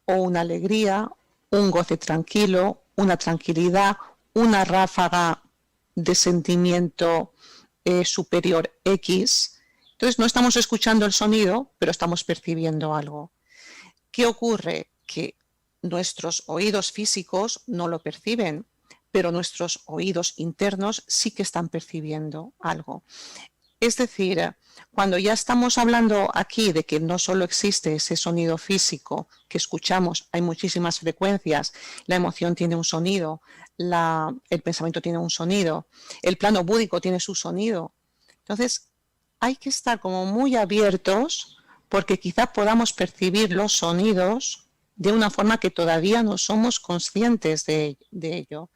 o una alegría, un goce tranquilo, una tranquilidad, una ráfaga de sentimiento superior X. Entonces no estamos escuchando el sonido, pero estamos percibiendo algo. ¿Qué ocurre? Que nuestros oídos físicos no lo perciben, pero nuestros oídos internos sí que están percibiendo algo. Es decir, cuando ya estamos hablando aquí de que no solo existe ese sonido físico que escuchamos, hay muchísimas frecuencias, la emoción tiene un sonido, el pensamiento tiene un sonido, el plano búdico tiene su sonido. Entonces, hay que estar como muy abiertos porque quizá podamos percibir los sonidos de una forma que todavía no somos conscientes de ello.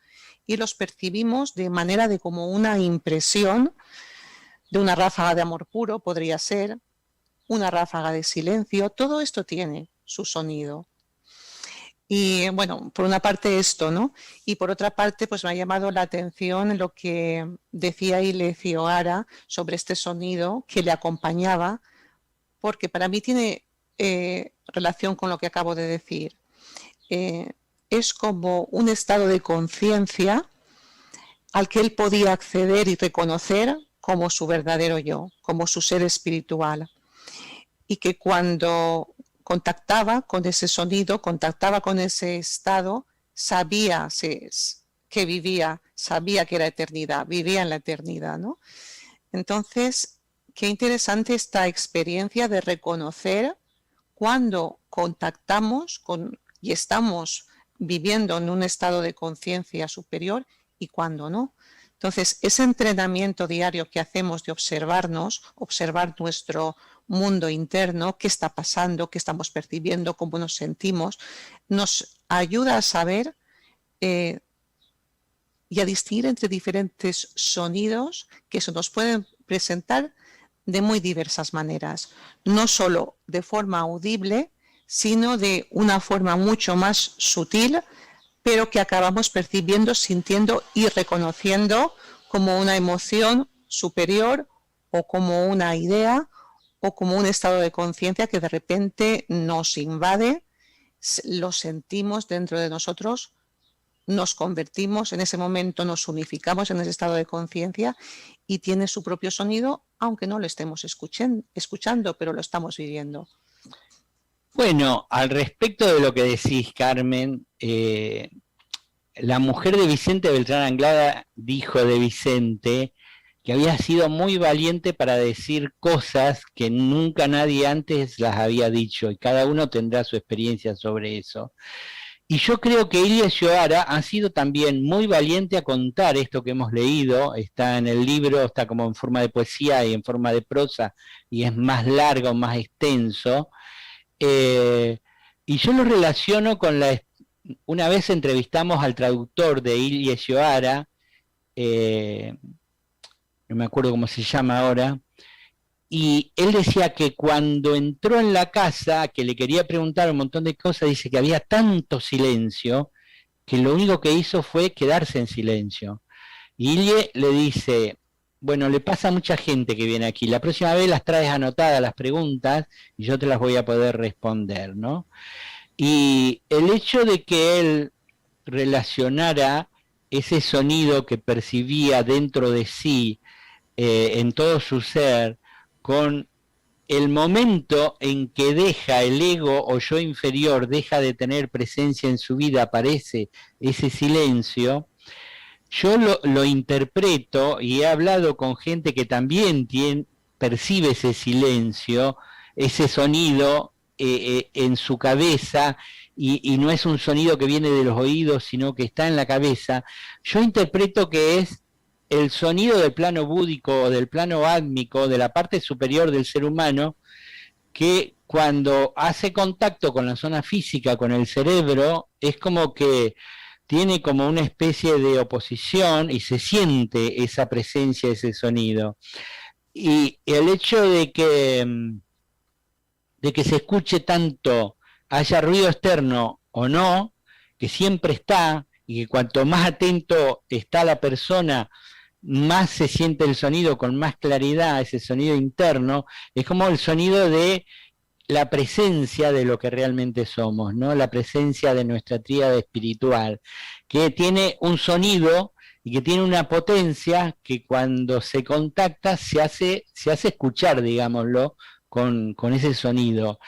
Y los percibimos de manera de como una impresión de una ráfaga de amor puro, podría ser, una ráfaga de silencio, todo esto tiene su sonido. Y bueno, por una parte esto, ¿no? Y por otra parte, pues me ha llamado la atención lo que decía Ile Cioara sobre este sonido que le acompañaba, porque para mí tiene relación con lo que acabo de decir. Es como un estado de conciencia al que él podía acceder y reconocer como su verdadero yo, como su ser espiritual. Y que cuando contactaba con ese sonido, contactaba con ese estado, sabía que vivía, sabía que era eternidad, vivía en la eternidad, ¿no? Entonces, qué interesante esta experiencia de reconocer cuando contactamos y estamos viviendo en un estado de conciencia superior y cuando no. Entonces, ese entrenamiento diario que hacemos de observarnos, observar nuestro mundo interno, qué está pasando, qué estamos percibiendo, cómo nos sentimos, nos ayuda a saber y a distinguir entre diferentes sonidos que se nos pueden presentar de muy diversas maneras, no solo de forma audible, sino de una forma mucho más sutil, pero que acabamos percibiendo, sintiendo y reconociendo como una emoción superior o como una idea o como un estado de conciencia que de repente nos invade, lo sentimos dentro de nosotros, nos convertimos, en ese momento nos unificamos en ese estado de conciencia y tiene su propio sonido, aunque no lo estemos escuchando, pero lo estamos viviendo. Bueno, al respecto de lo que decís, Carmen, la mujer de Vicente Beltrán Anglada dijo de Vicente que había sido muy valiente para decir cosas que nunca nadie antes las había dicho, y cada uno tendrá su experiencia sobre eso. Y yo creo que Ilie Cioara ha sido también muy valiente a contar esto que hemos leído, está en el libro, está como en forma de poesía y en forma de prosa, y es más largo, más extenso. Y yo lo relaciono con una vez entrevistamos al traductor de Ilie Cioara, no me acuerdo cómo se llama ahora, y él decía que cuando entró en la casa, que le quería preguntar un montón de cosas, dice que había tanto silencio, que lo único que hizo fue quedarse en silencio. Y Ilie le dice, bueno, le pasa a mucha gente que viene aquí, la próxima vez las traes anotadas las preguntas y yo te las voy a poder responder, ¿no? Y el hecho de que él relacionara ese sonido que percibía dentro de sí, en todo su ser, con el momento en que deja el ego o yo inferior, deja de tener presencia en su vida, aparece ese silencio, yo lo interpreto y he hablado con gente que también percibe ese silencio, ese sonido en su cabeza, y no es un sonido que viene de los oídos, sino que está en la cabeza. Yo interpreto que es el sonido del plano búdico o del plano átmico, de la parte superior del ser humano, que cuando hace contacto con la zona física, con el cerebro, es como que tiene como una especie de oposición y se siente esa presencia, ese sonido. Y el hecho de que se escuche tanto, haya ruido externo o no, que siempre está, y que cuanto más atento está la persona, más se siente el sonido con más claridad, ese sonido interno, es como el sonido de la presencia de lo que realmente somos, ¿no? La presencia de nuestra tríada espiritual, que tiene un sonido y que tiene una potencia que cuando se contacta se hace escuchar, digámoslo, con ese sonido.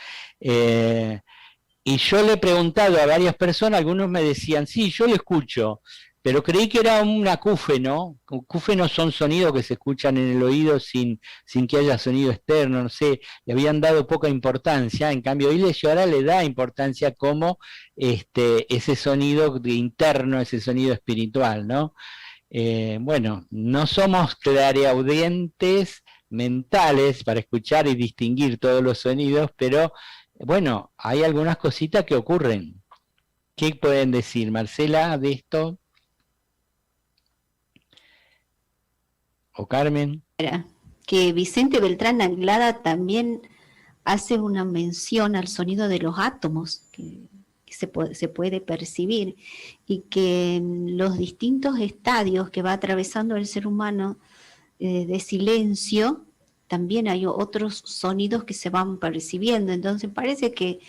Y yo le he preguntado a varias personas, algunos me decían, sí, yo lo escucho, pero creí que era un acúfeno. Acúfenos son sonidos que se escuchan en el oído sin que haya sonido externo, no sé, le habían dado poca importancia. En cambio, Iles ahora le da importancia como ese sonido interno, ese sonido espiritual, ¿no? Bueno, no somos clariaudientes mentales para escuchar y distinguir todos los sonidos, pero bueno, hay algunas cositas que ocurren. ¿Qué pueden decir, Marcela, de esto? ¿O Carmen? Que Vicente Beltrán Anglada también hace una mención al sonido de los átomos que se puede percibir, y que en los distintos estadios que va atravesando el ser humano de silencio, también hay otros sonidos que se van percibiendo. Entonces parece que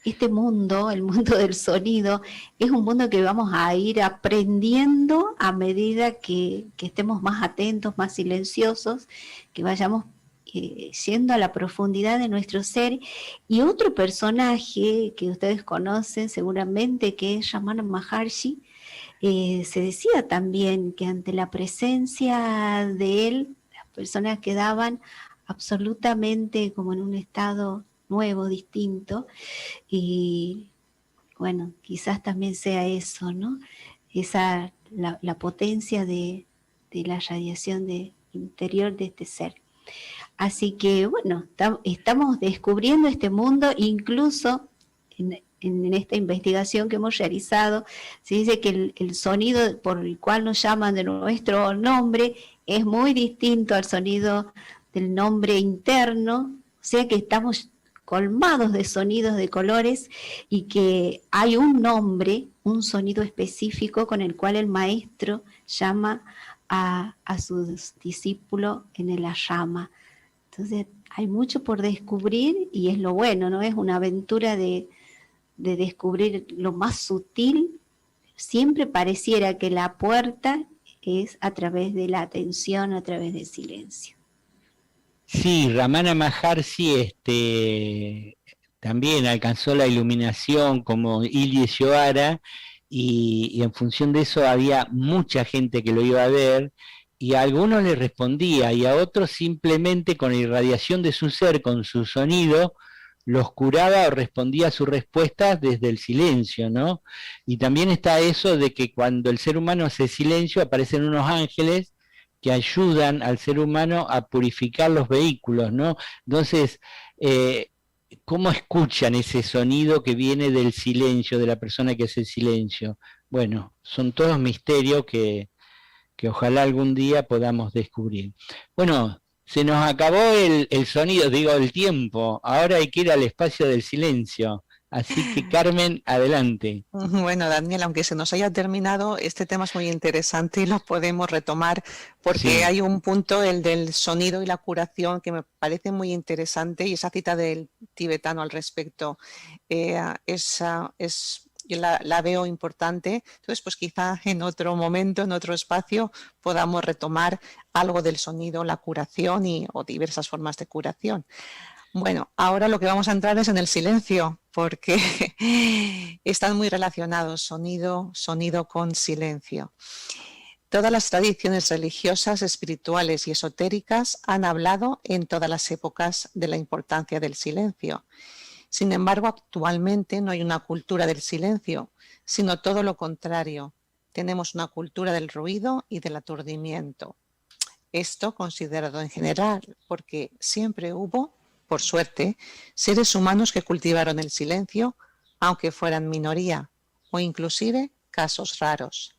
este mundo, el mundo del sonido, es un mundo que vamos a ir aprendiendo a medida que estemos más atentos, más silenciosos, que vayamos yendo a la profundidad de nuestro ser. Y otro personaje que ustedes conocen seguramente, que es Ramana Maharshi, se decía también que ante la presencia de él, las personas quedaban absolutamente como en un estado nuevo, distinto. Y bueno, quizás también sea eso, ¿no? La potencia de la radiación interior de este ser. Así que bueno, estamos descubriendo este mundo. Incluso en esta investigación que hemos realizado, se dice que el sonido por el cual nos llaman de nuestro nombre es muy distinto al sonido del nombre interno, o sea que estamos colmados de sonidos, de colores, y que hay un nombre, un sonido específico con el cual el maestro llama a sus discípulos en el ashrama. Entonces hay mucho por descubrir, y es lo bueno, ¿no? Es una aventura de descubrir lo más sutil. Siempre pareciera que la puerta es a través de la atención, a través del silencio. Sí, Ramana Maharshi también alcanzó la iluminación como Ilyes Yoara, y en función de eso había mucha gente que lo iba a ver, y a algunos le respondía y a otros simplemente con la irradiación de su ser, con su sonido, los curaba o respondía a sus respuestas desde el silencio, ¿no? Y también está eso de que cuando el ser humano hace silencio aparecen unos ángeles que ayudan al ser humano a purificar los vehículos, ¿no? Entonces, ¿cómo escuchan ese sonido que viene del silencio, de la persona que hace silencio? Bueno, son todos misterios que ojalá algún día podamos descubrir. Bueno, se nos acabó el sonido, digo, el tiempo. Ahora hay que ir al espacio del silencio. Así que, Carmen, adelante. Bueno, Daniel, aunque se nos haya terminado, este tema es muy interesante y lo podemos retomar porque sí, hay un punto, el del sonido y la curación, que me parece muy interesante, y esa cita del tibetano al respecto yo la veo importante. Entonces, pues quizá en otro momento, en otro espacio, podamos retomar algo del sonido, la curación o diversas formas de curación. Bueno, ahora lo que vamos a entrar es en el silencio, porque están muy relacionados sonido con silencio. Todas las tradiciones religiosas, espirituales y esotéricas han hablado en todas las épocas de la importancia del silencio. Sin embargo, actualmente no hay una cultura del silencio, sino todo lo contrario. Tenemos una cultura del ruido y del aturdimiento. Esto considerado en general, porque siempre hubo, por suerte, seres humanos que cultivaron el silencio, aunque fueran minoría, o inclusive casos raros.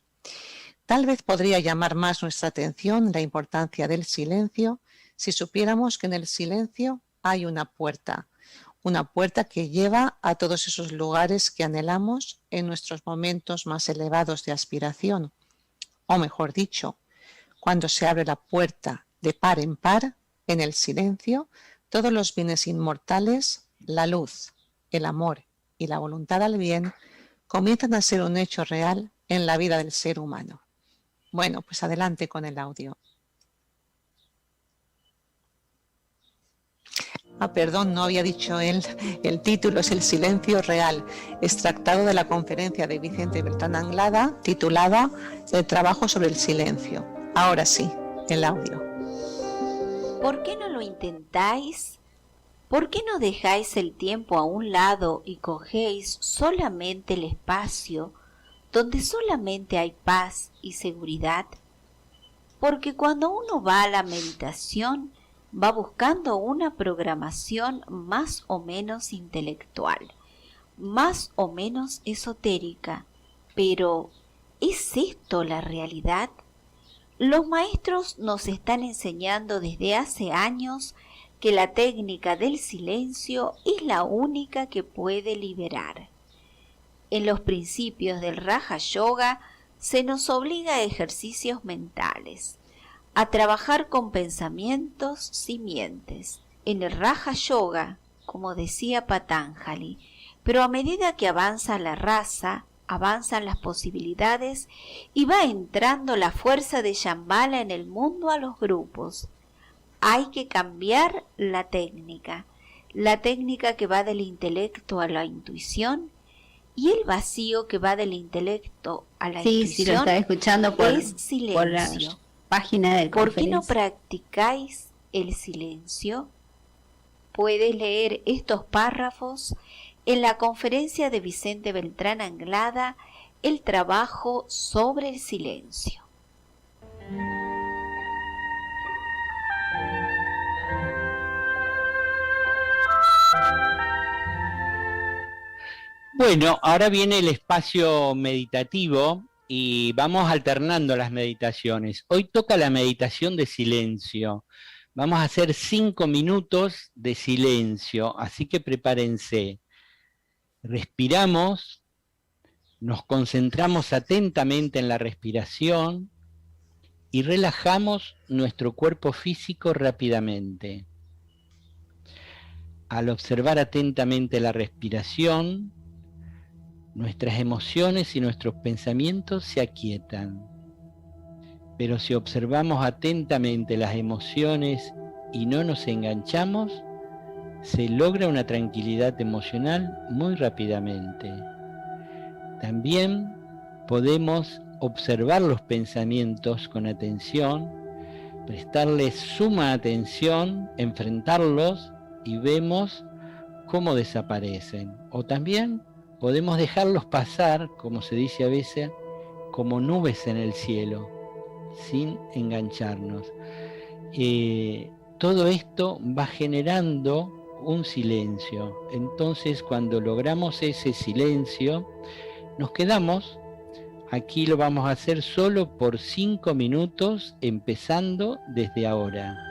Tal vez podría llamar más nuestra atención la importancia del silencio si supiéramos que en el silencio hay una puerta que lleva a todos esos lugares que anhelamos en nuestros momentos más elevados de aspiración. O mejor dicho, cuando se abre la puerta de par en par, en el silencio, todos los bienes inmortales, la luz, el amor y la voluntad al bien comienzan a ser un hecho real en la vida del ser humano. Bueno, pues adelante con el audio. Perdón, no había dicho él. El título es El silencio real, extractado de la conferencia de Vicente Beltrán Anglada, titulada El trabajo sobre el silencio. Ahora sí, el audio. ¿Por qué no lo intentáis? ¿Por qué no dejáis el tiempo a un lado y cogéis solamente el espacio donde solamente hay paz y seguridad? Porque cuando uno va a la meditación, va buscando una programación más o menos intelectual, más o menos esotérica. Pero, ¿es esto la realidad? Los maestros nos están enseñando desde hace años que la técnica del silencio es la única que puede liberar. En los principios del Raja Yoga se nos obliga a ejercicios mentales, a trabajar con pensamientos simientes. En el Raja Yoga, como decía Patanjali, pero a medida que avanza la raza, avanzan las posibilidades y va entrando la fuerza de Shambhala en el mundo a los grupos. Hay que cambiar la técnica que va del intelecto a la intuición, y el vacío que va del intelecto a la intuición. Sí, lo estaba escuchando por la página del ¿Por qué no practicáis el silencio? Puedes leer estos párrafos en la conferencia de Vicente Beltrán Anglada, El trabajo sobre el silencio. Bueno, ahora viene el espacio meditativo y vamos alternando las meditaciones. Hoy toca la meditación de silencio. Vamos a hacer 5 minutos de silencio, así que prepárense. Respiramos, nos concentramos atentamente en la respiración y relajamos nuestro cuerpo físico rápidamente. Al observar atentamente la respiración, nuestras emociones y nuestros pensamientos se aquietan. Pero si observamos atentamente las emociones y no nos enganchamos, se logra una tranquilidad emocional muy rápidamente. También podemos observar los pensamientos con atención, prestarles suma atención, enfrentarlos y vemos cómo desaparecen. O también podemos dejarlos pasar, como se dice a veces, como nubes en el cielo, sin engancharnos. Todo esto va generando un silencio. Entonces, cuando logramos ese silencio, nos quedamos. Aquí lo vamos a hacer solo por 5 minutos, empezando desde ahora.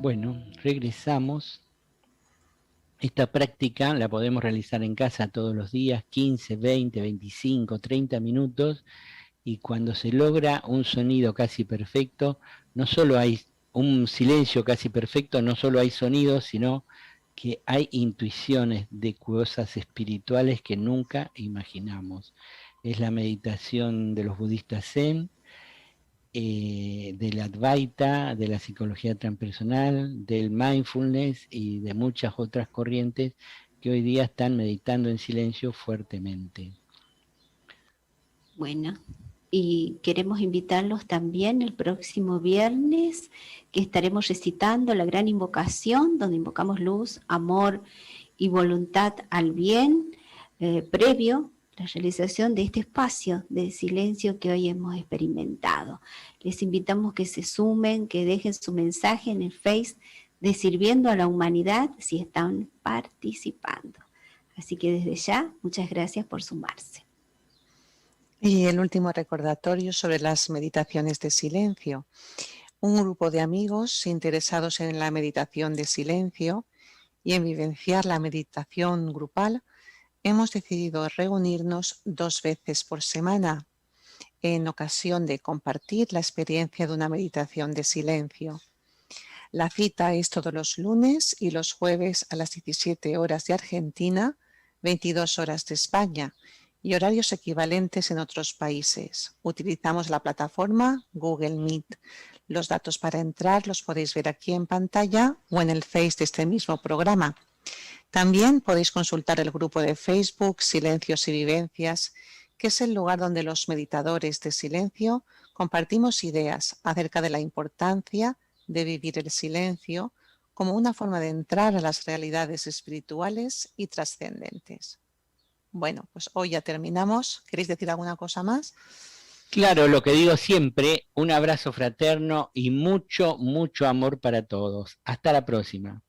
Bueno, regresamos. Esta práctica la podemos realizar en casa todos los días, 15, 20, 25, 30 minutos, y cuando se logra un sonido casi perfecto, no solo hay un silencio casi perfecto, no solo hay sonidos, sino que hay intuiciones de cosas espirituales que nunca imaginamos. Es la meditación de los budistas Zen, del Advaita, de la psicología transpersonal, del mindfulness y de muchas otras corrientes que hoy día están meditando en silencio fuertemente. Bueno, y queremos invitarlos también el próximo viernes, que estaremos recitando la gran invocación, donde invocamos luz, amor y voluntad al bien, previo la realización de este espacio de silencio que hoy hemos experimentado. Les invitamos que se sumen, que dejen su mensaje en el Face de Sirviendo a la Humanidad si están participando. Así que desde ya, muchas gracias por sumarse. Y el último recordatorio sobre las meditaciones de silencio. Un grupo de amigos interesados en la meditación de silencio y en vivenciar la meditación grupal, hemos decidido reunirnos 2 veces por semana en ocasión de compartir la experiencia de una meditación de silencio. La cita es todos los lunes y los jueves a las 17 horas de Argentina, 22 horas de España y horarios equivalentes en otros países. Utilizamos la plataforma Google Meet. Los datos para entrar los podéis ver aquí en pantalla o en el Face de este mismo programa. También podéis consultar el grupo de Facebook Silencios y Vivencias, que es el lugar donde los meditadores de silencio compartimos ideas acerca de la importancia de vivir el silencio como una forma de entrar a las realidades espirituales y trascendentes. Bueno, pues hoy ya terminamos. ¿Queréis decir alguna cosa más? Claro, lo que digo siempre, un abrazo fraterno y mucho, mucho amor para todos. Hasta la próxima.